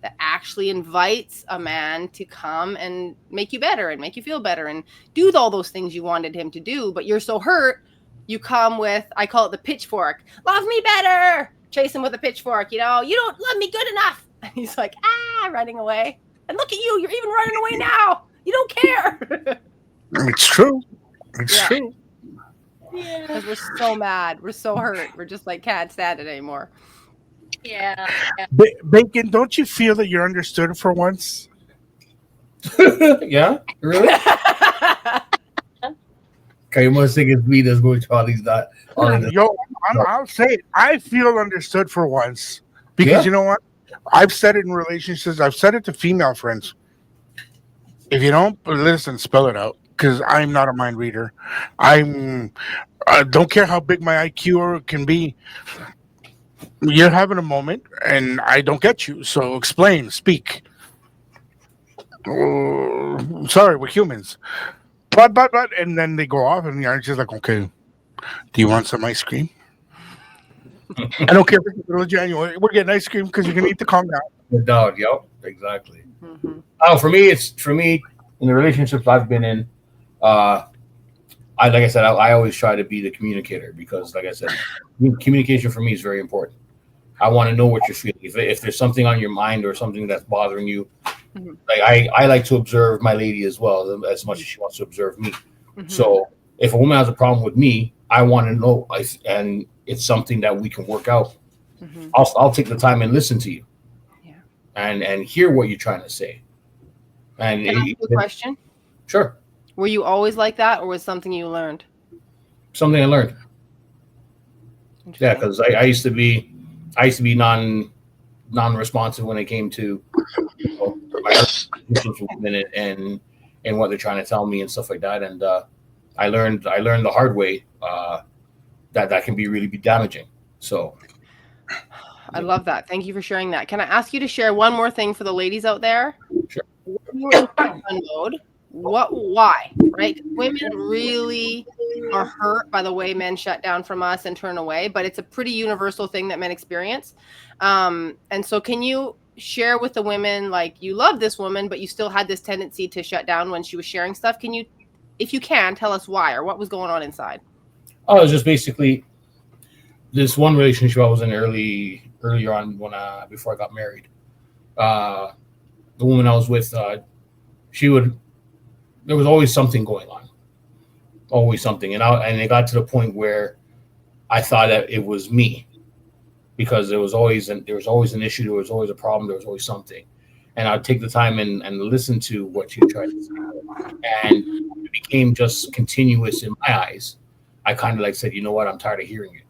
Speaker 4: That actually invites a man to come and make you better and make you feel better and do all those things you wanted him to do. But you're so hurt, you come with, I call it the pitchfork. Love me better. Chase him with a pitchfork, you don't love me good enough. And he's like, running away. And look at you, you're even running away now. You don't care.
Speaker 3: It's true. It's true.
Speaker 4: Yeah. Because we're so mad. We're so hurt. We're just like, can't stand it anymore.
Speaker 1: Yeah.
Speaker 3: Bacon, don't you feel that you're understood for once?
Speaker 2: Yeah? Really? Okay, you must think it's me that's going to all these that.
Speaker 3: Yo, I'll say it. I feel understood for once. Because you know what? I've said it in relationships. I've said it to female friends. If you don't listen, spell it out. Because I'm not a mind reader. I don't care how big my IQ can be. You're having a moment, and I don't get you. So explain, speak. Sorry, we're humans. But, and then they go off, and you're just like, okay, do you want some ice cream? I don't care if it's the middle of January. We're getting ice cream because you're going to need to calm down.
Speaker 2: The dog, yep, exactly. Mm-hmm. Oh, for me, in the relationships I've been in, I always try to be the communicator because, like I said, communication for me is very important. I want to know what you're feeling. If there's something on your mind or something that's bothering you, like I like to observe my lady as well as much as she wants to observe me. Mm-hmm. So if a woman has a problem with me, I want to know, and it's something that we can work out. Mm-hmm. I'll take the time and listen to you, and hear what you're trying to say. And
Speaker 4: can I ask you a question?
Speaker 2: Sure.
Speaker 4: Were you always like that, or was something you learned?
Speaker 2: Something I learned. Yeah, because I used to be non-responsive when it came to my women and what they're trying to tell me and stuff like that. And I learned the hard way that can really be damaging. So
Speaker 4: I love that. Thank you for sharing that. Can I ask you to share one more thing for the ladies out there?
Speaker 2: Sure.
Speaker 4: When you were in shutdown mode, why? Right? Women really are hurt by the way men shut down from us and turn away, but it's a pretty universal thing that men experience. And so can you share with the women, like, you love this woman, but you still had this tendency to shut down when she was sharing stuff? Can you, if you can, tell us why or what was going on inside?
Speaker 2: Oh, it was just basically this one relationship I was in earlier on when before I got married. The woman I was with, there was always something going on, always something, and it got to the point where I thought that it was me, because there was always an issue, there was always a problem, there was always something, and I'd take the time and listen to what she tried to say, and it became just continuous in my eyes. I kind of like said, you know what, I'm tired of hearing it,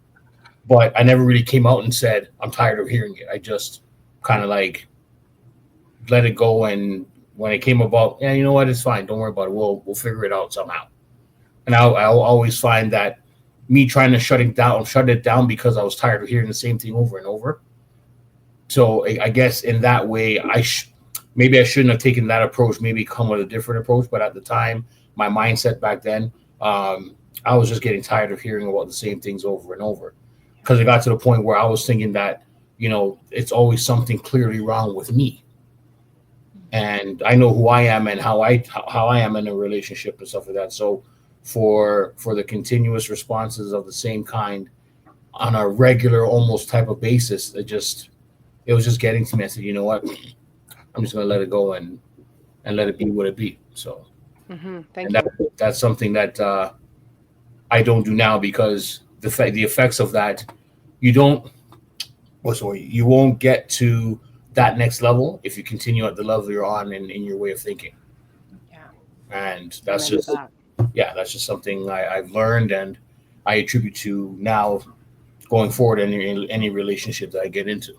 Speaker 2: but I never really came out and said I'm tired of hearing it. I just kind of like let it go, and when it came about, yeah, you know what, it's fine, don't worry about it, we'll figure it out somehow. And I'll always find that me trying to shut it down because I was tired of hearing the same thing over and over, So I guess in that way, maybe I shouldn't have taken that approach. Maybe come with a different approach. But at the time, my mindset back then, I was just getting tired of hearing about the same things over and over, because it got to the point where I was thinking that it's always something clearly wrong with me, and I know who I am and how I am in a relationship and stuff like that. So for the continuous responses of the same kind on a regular almost type of basis, it was just getting to me. I said, you know what, I'm just gonna let it go and let it be what it be. So
Speaker 4: Thank
Speaker 2: and
Speaker 4: you.
Speaker 2: that's something that I don't do now, because the effects of that, you don't you won't get to that next level if you continue at the level you're on in your way of thinking.
Speaker 4: Yeah.
Speaker 2: And
Speaker 4: Amen to that.
Speaker 2: that's just something I've learned, and I attribute to now going forward in any relationship that I get into.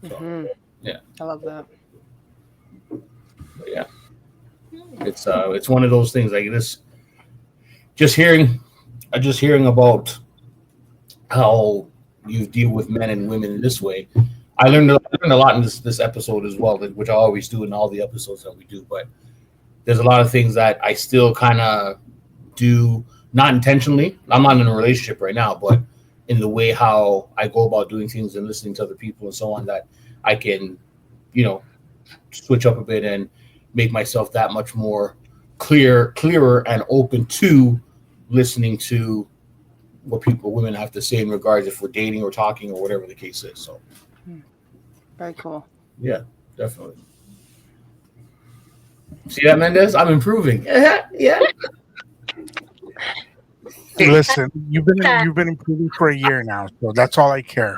Speaker 2: So yeah,
Speaker 4: I love that.
Speaker 2: but yeah, it's one of those things like this. Just hearing, just hearing about how you deal with men and women in this way. I learned a lot in this episode as well, which I always do in all the episodes that we do. But there's a lot of things that I still kind of do, not intentionally. I'm not in a relationship right now, but in the way how I go about doing things and listening to other people and so on, that I can, you know, switch up a bit and make myself that much more clearer and open to listening to what women have to say in regards if we're dating or talking or whatever the case is. So
Speaker 4: Very cool.
Speaker 2: yeah, definitely. See that, Mendez? I'm improving. Yeah.
Speaker 3: Listen,
Speaker 1: Yeah.
Speaker 3: you've been improving for a year now, so that's all I care.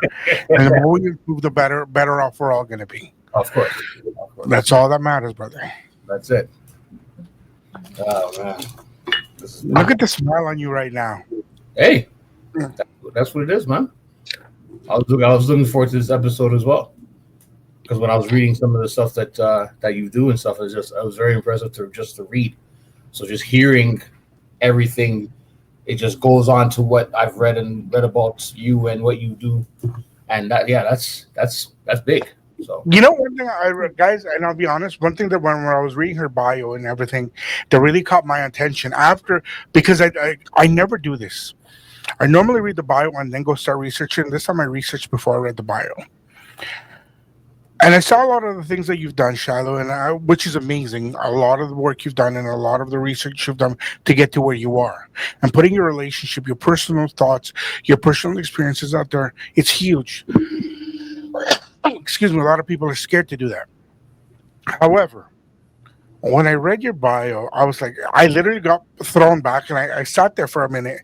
Speaker 3: And the more we improve, the better off we're all going to be.
Speaker 2: Of course. Of course.
Speaker 3: That's all that matters, brother.
Speaker 2: That's it. Oh man. This is
Speaker 3: Look at the smile on you right now.
Speaker 2: Hey, that's what it is, man. I was looking forward to this episode as well, because when I was reading some of the stuff that you do and stuff, it was very impressive to read. So just hearing everything, it just goes on to what I've read about you and what you do, and that's big. So
Speaker 3: You know, one thing I read, guys, and I'll be honest, one thing that when I was reading her bio and everything, that really caught my attention after, because I never do this. I normally read the bio and then go start researching. This time I researched before I read the bio. And I saw a lot of the things that you've done, Shiloh, which is amazing. A lot of the work you've done and a lot of the research you've done to get to where you are. And putting your relationship, your personal thoughts, your personal experiences out there, it's huge. Excuse me, a lot of people are scared to do that. However, when I read your bio, I was like, I literally got thrown back and I sat there for a minute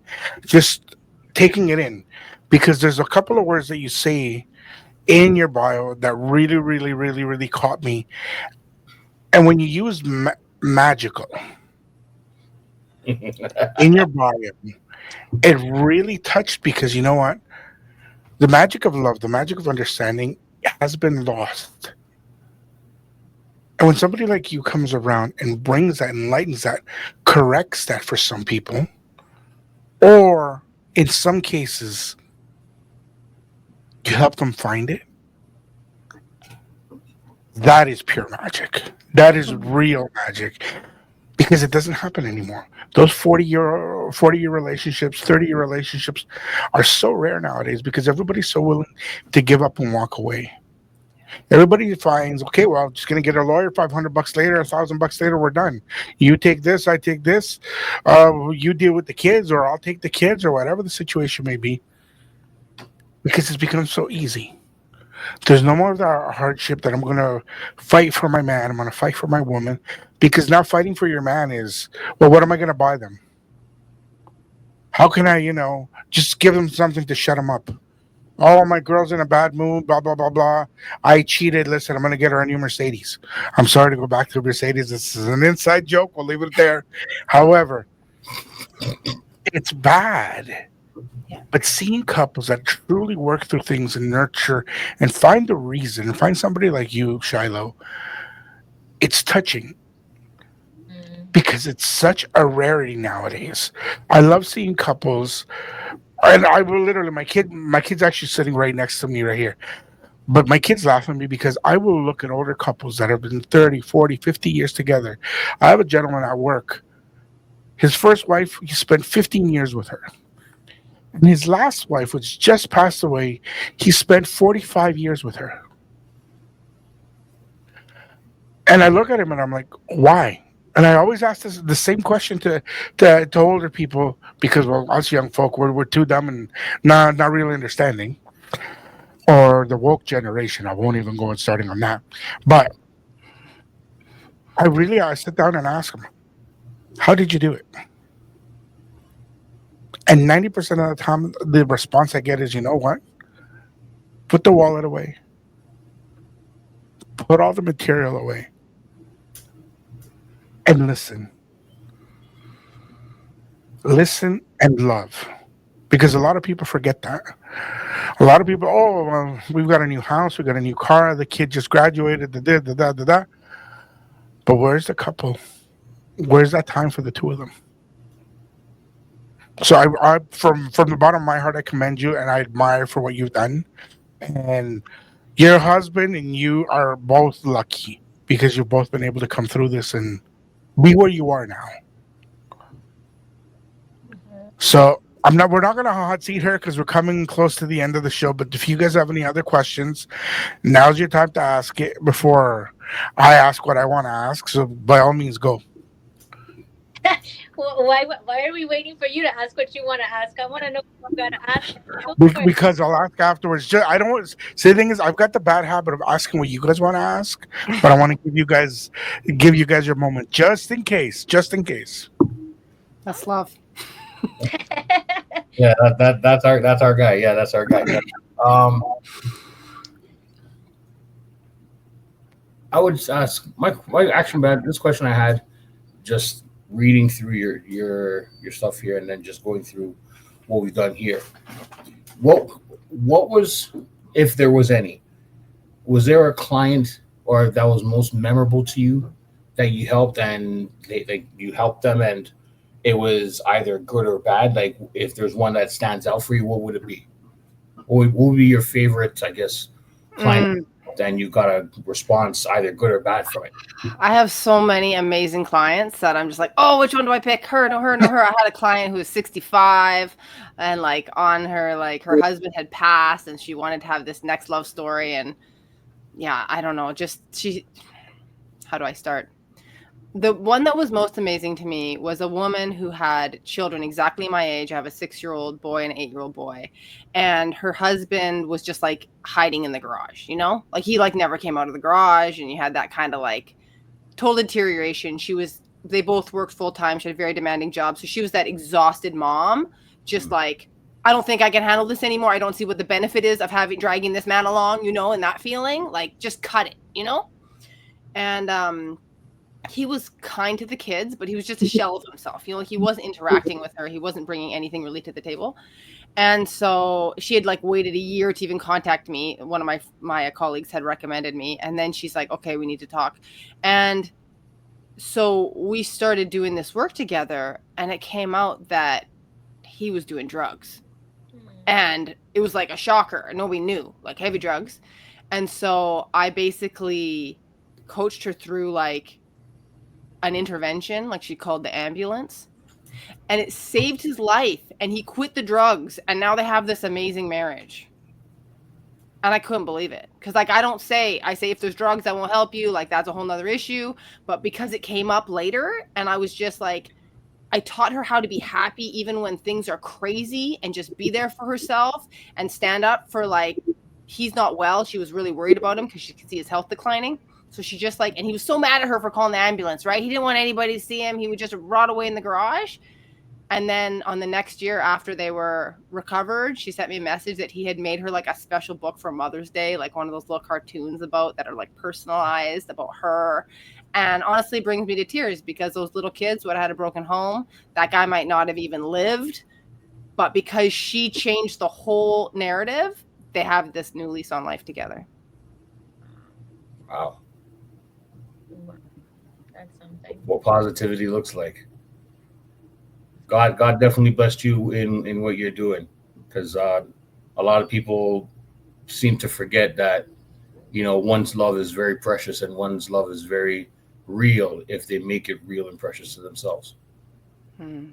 Speaker 3: just taking it in, because there's a couple of words that you say in your bio that really, really, really, really caught me. And when you use magical in your bio, it really touched, because you know what? The magic of love, the magic of understanding has been lost. And when somebody like you comes around and brings that, enlightens that, corrects that for some people, or in some cases, you help them find it, that is pure magic. That is real magic, because it doesn't happen anymore. Those 40-year relationships, 30-year relationships are so rare nowadays, because everybody's so willing to give up and walk away. Everybody finds, okay, well, I'm just gonna get a lawyer. $500 later, $1,000 later, we're done. You take this, I take this. You deal with the kids, or I'll take the kids, or whatever the situation may be, because it's become so easy. There's no more of that hardship that I'm gonna fight for my man. I'm gonna fight for my woman, because now fighting for your man is, well, what am I gonna buy them? How can I, just give them something to shut them up? Oh, my girl's in a bad mood, blah, blah, blah, blah. I cheated. Listen, I'm going to get her a new Mercedes. I'm sorry to go back to Mercedes. This is an inside joke. We'll leave it there. However, it's bad. But seeing couples that truly work through things and nurture and find the reason, and find somebody like you, Shiloh, it's touching, because it's such a rarity nowadays. I love seeing couples, and I will literally, my kid's actually sitting right next to me right here. But my kids laugh at me because I will look at older couples that have been 30, 40, 50 years together. I have a gentleman at work. His first wife, he spent 15 years with her. And his last wife, which just passed away, he spent 45 years with her. And I look at him and I'm like, why? And I always ask the same question to older people because, well, us young folk, we're too dumb and not really understanding. Or the woke generation. I won't even go and starting on that. But I sit down and ask them, how did you do it? And 90% of the time, the response I get is, you know what? Put the wallet away. Put all the material away. And listen. Listen and love. Because a lot of people forget that. A lot of people, oh, well, we've got a new house, we got a new car, the kid just graduated, da. But where's the couple? Where's that time for the two of them? So I from the bottom of my heart, I commend you and I admire for what you've done. And your husband and you are both lucky because you've both been able to come through this and be where you are now. So we're not gonna hot seat her because we're coming close to the end of the show. But if you guys have any other questions, now's your time to ask it before I ask what I want to ask. So by all means, go.
Speaker 1: Well, why are we waiting for you to ask what you want to ask? I want to know what I'm going to ask.
Speaker 3: Because I'll ask afterwards. I don't want. See, the thing is, I've got the bad habit of asking what you guys want to ask, but I want to give you guys your moment just in case. Just in case.
Speaker 4: That's love.
Speaker 2: Yeah, that's our guy. Yeah, that's our guy. I would just ask my action bad. This question I had just reading through your stuff here and then just going through what we've done here. What was, if there was any, was there a client or that was most memorable to you that you helped and you helped them and it was either good or bad? Like if there's one that stands out for you, what would it be? What would be your favorite, I guess, client? Then you got a response either good or bad from it.
Speaker 4: I have so many amazing clients that I'm just like, oh, which one do I pick? Her, no, her, no, her. I had a client who was 65 and like on her, like her husband had passed and she wanted to have this next love story. And yeah, I don't know. How do I start? The one that was most amazing to me was a woman who had children exactly my age. I have a 6-year-old boy and an 8-year-old boy. And her husband was just like hiding in the garage, you know? Like he like never came out of the garage and you had that kind of like total deterioration. They both worked full time. She had a very demanding job. So she was that exhausted mom, just like, I don't think I can handle this anymore. I don't see what the benefit is of dragging this man along, you know, and that feeling like just cut it, you know? And, he was kind to the kids, but he was just a shell of himself. You know, he wasn't interacting with her. He wasn't bringing anything really to the table. And so she had like waited a year to even contact me. One of my colleagues had recommended me. And then she's like, okay, we need to talk. And so we started doing this work together and it came out that he was doing drugs. And it was like a shocker. Nobody knew, like heavy drugs. And so I basically coached her through like an intervention, like she called the ambulance, and it saved his life and he quit the drugs and now they have this amazing marriage. And I couldn't believe it because like I say if there's drugs that won't help you, like that's a whole nother issue, but because it came up later and I was just like, I taught her how to be happy even when things are crazy and just be there for herself and stand up for like, he's not well. She was really worried about him because she could see his health declining. So she just like, and he was so mad at her for calling the ambulance, right? He didn't want anybody to see him. He would just rot away in the garage. And then on the next year after they were recovered, she sent me a message that he had made her like a special book for Mother's Day, like one of those little cartoons that are like personalized about her. And honestly brings me to tears because those little kids would have had a broken home. That guy might not have even lived. But because she changed the whole narrative, they have this new lease on life together.
Speaker 2: Wow.
Speaker 1: That's something.
Speaker 2: What positivity looks like. God definitely blessed you in what you're doing, because a lot of people seem to forget that one's love is very precious and one's love is very real if they make it real and precious to themselves.
Speaker 4: Hmm.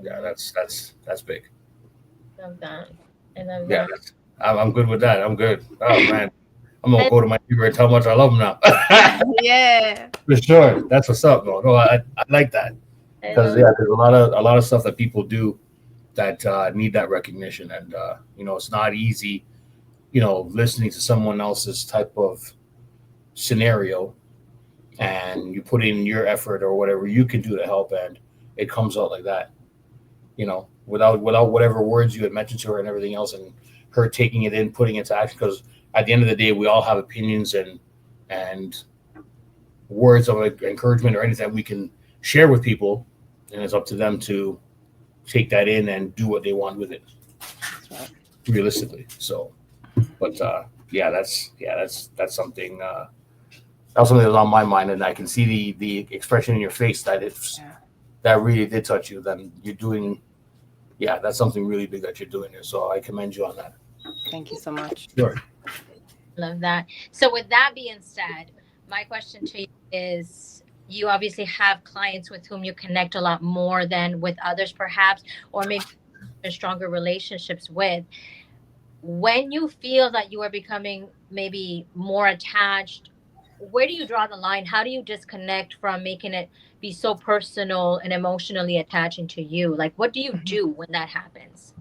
Speaker 2: Yeah, that's big.
Speaker 1: Love that. I love
Speaker 2: Yeah,
Speaker 1: that.
Speaker 2: I'm good with that. I'm good. Oh man, I'm gonna
Speaker 1: And
Speaker 2: go to my neighbor and tell how much I love him now.
Speaker 4: Yeah.
Speaker 2: For sure, that's what's up, bro. No, I like that
Speaker 1: I
Speaker 2: because
Speaker 1: love
Speaker 2: yeah, there's a lot of stuff that people do that need that recognition, and it's not easy. Listening to someone else's type of scenario, and you put in your effort or whatever you can do to help, and it comes out like that. Without whatever words you had mentioned to her and everything else, and her taking it in, putting it into action. Because at the end of the day, we all have opinions and words of encouragement or anything that we can share with people, and it's up to them to take that in and do what they want with it,
Speaker 4: That's right.
Speaker 2: realistically. So, but that's something. That was something that was on my mind, and I can see the expression in your face that
Speaker 4: Yeah.
Speaker 2: that really did touch you. Then you're doing, yeah, that's something really big that you're doing there. So I commend you on that.
Speaker 4: Thank you so much.
Speaker 2: Sure.
Speaker 1: Love that. So, with that being said, my question to you is, you obviously have clients with whom you connect a lot more than with others, perhaps, or maybe stronger relationships with. When you feel that you are becoming maybe more attached, where do you draw the line? How do you disconnect from making it be so personal and emotionally attaching to you? Like, what do you
Speaker 4: Mhm.
Speaker 1: do when that happens?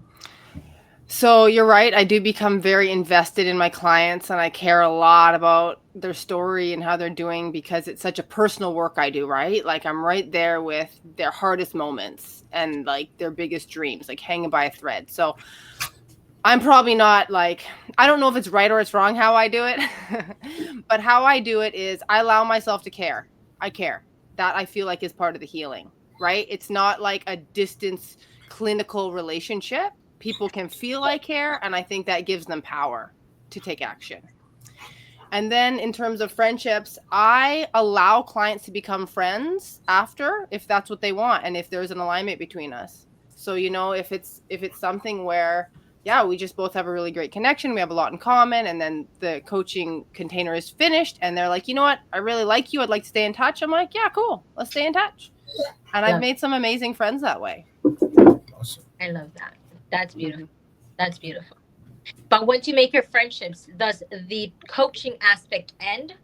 Speaker 4: So you're right. I do become very invested in my clients and I care a lot about their story and how they're doing because it's such a personal work I do, right? Like I'm right there with their hardest moments and like their biggest dreams, like hanging by a thread. So I'm probably not like, I don't know if it's right or it's wrong how I do it, but how I do it is I allow myself to care. I care. That I feel like is part of the healing, right? It's not like a distance clinical relationship. People can feel I care, and I think that gives them power to take action. And then in terms of friendships, I allow clients to become friends after if that's what they want and if there's an alignment between us. So, if it's something where yeah, we just both have a really great connection, we have a lot in common and then the coaching container is finished and they're like, "You know what? I really like you. I'd like to stay in touch." I'm like, "Yeah, cool. Let's stay in touch." And I've
Speaker 1: Love,
Speaker 4: made some amazing friends that way.
Speaker 2: Awesome.
Speaker 1: I love that. That's beautiful.
Speaker 4: Mhm.
Speaker 1: That's beautiful. But once you make your friendships, does the coaching aspect end?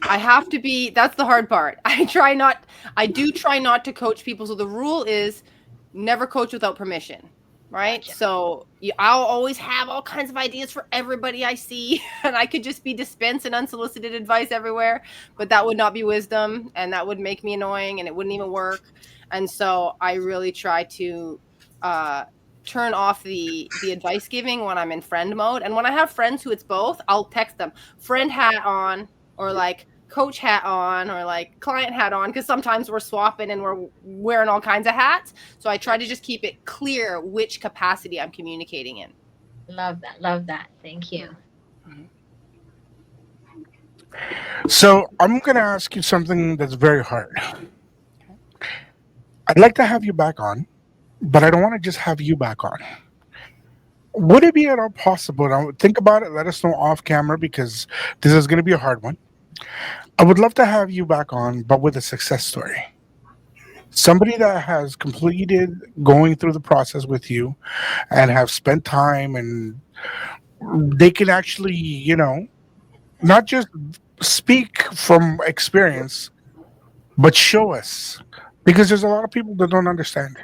Speaker 4: I have to be that's the hard part. I do try not to coach people. So the rule is never coach without permission, right?
Speaker 1: Gotcha.
Speaker 4: So I'll always have all kinds of ideas for everybody I see, and I could just be dispensing unsolicited advice everywhere, but that would not be wisdom, and that would make me annoying, and it wouldn't even work. And so I really try to uh, turn off the advice giving when I'm in friend mode. And when I have friends who it's both, I'll text them friend hat on or like coach hat on or like client hat on because sometimes we're swapping and we're wearing all kinds of hats. So I try to just keep it clear which capacity I'm communicating in.
Speaker 1: Love that. Love that. Thank you.
Speaker 4: Mhm.
Speaker 3: So I'm gonna ask you something that's very hard.
Speaker 4: Okay.
Speaker 3: I'd like to have you back on, but I don't want to just have you back on. Would it be at all possible? Now, think about it. Let us know off camera because this is going to be a hard one. I would love to have you back on, but with a success story. Somebody that has completed going through the process with you and have spent time and they can actually, not just speak from experience, but show us. Because there's a lot of people that don't understand.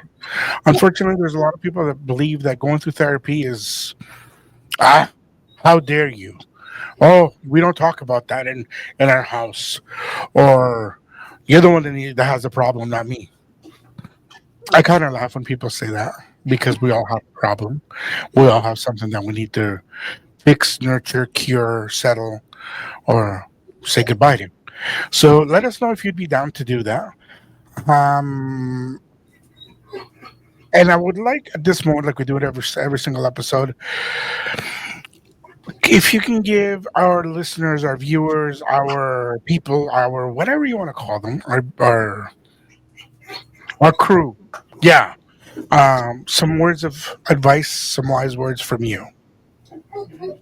Speaker 3: Unfortunately, there's a lot of people that believe that going through therapy is, ah, how dare you? Oh, we don't talk about that in our house. Or you're the one that has a problem, not me. I kind of laugh when people say that because we all have a problem. We all have something that we need to fix, nurture, cure, settle, or say goodbye to. So let us know if you'd be down to do that. Um, and I would like at this moment, like we do it every single episode, if you can give our listeners, our viewers, our people, our whatever you want to call them, our crew, yeah, some words of advice, some wise words from you.
Speaker 4: Mhm.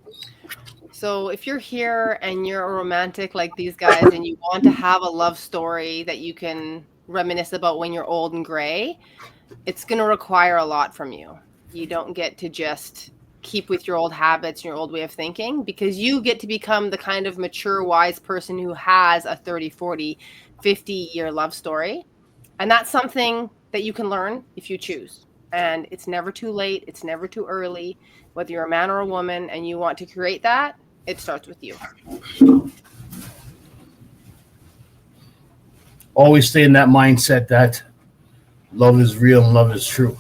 Speaker 4: So if you're here and you're a romantic like these guys and you want to have a love story that you can reminisce about when you're old and gray, it's going to require a lot from you. You don't get to just keep with your old habits and your old way of thinking, because you get to become the kind of mature, wise person who has a 30, 40, 50-year love story. And that's something that you can learn if you choose. And it's never too late. It's never too early. Whether you're a man or a woman and you want to create that, it starts with you.
Speaker 2: Always stay in that mindset that love is real and love is true.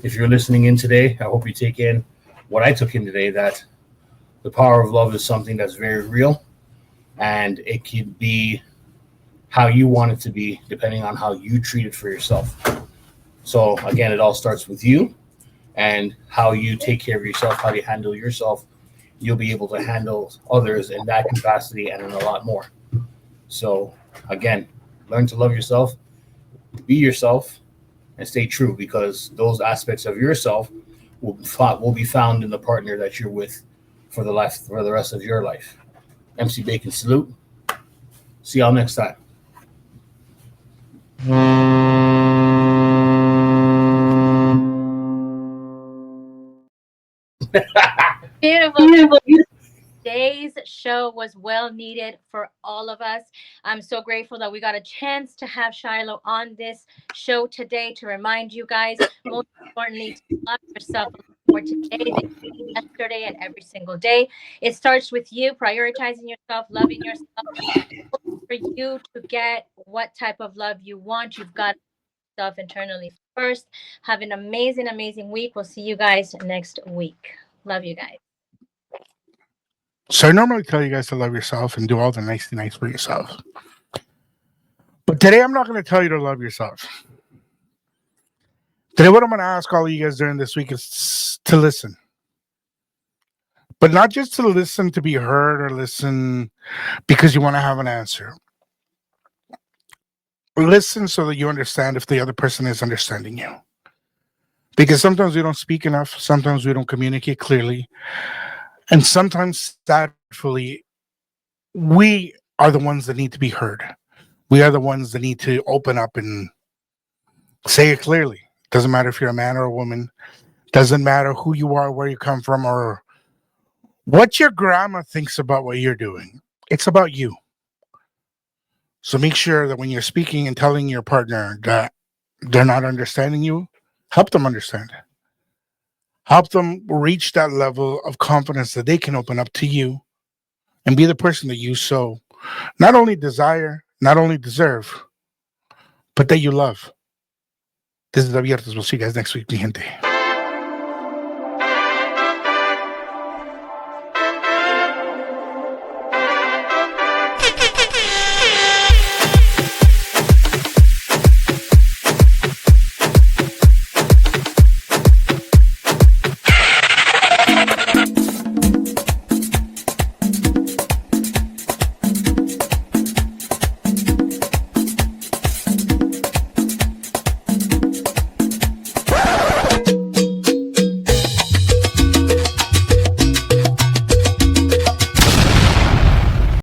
Speaker 2: If you're listening in today, I hope you take in what I took in today, that the power of love is something that's very real, and it can be how you want it to be depending on how you treat it for yourself. So again, it all starts with you and how you take care of yourself, how you handle yourself. You'll be able to handle others in that capacity and in a lot more. So again, learn to love yourself, be yourself, and stay true, because those aspects of yourself will be found in the partner that you're with for the rest of your life. MC Bacon salute. See y'all next time.
Speaker 1: Beautiful. Today's show was well needed for all of us. I'm so grateful that we got a chance to have Shiloh on this show today to remind you guys, most importantly, to love yourself more today than yesterday and every single day. It starts with you prioritizing yourself, loving yourself. For you to get what type of love you want, you've got yourself internally first. Have an amazing, amazing week. We'll see you guys next week. Love you guys.
Speaker 3: So I normally tell you guys to love yourself and do all the nice things for yourself. But today I'm not going to tell you to love yourself. Today what I'm going to ask all of you guys during this week is to listen. But not just to listen to be heard or listen because you want to have an answer. Listen so that you understand if the other person is understanding you. Because sometimes we don't speak enough. Sometimes we don't communicate clearly. And sometimes, sadly, we are the ones that need to be heard. We are the ones that need to open up and say it clearly. Doesn't matter if you're a man or a woman. Doesn't matter who you are, where you come from, or what your grandma thinks about what you're doing. It's about you. So make sure that when you're speaking and telling your partner that they're not understanding you, help them understand. Help them reach that level of confidence that they can open up to you and be the person that you so not only desire, not only deserve, but that you love. This is Abiertos. We'll see you guys next week, mi gente.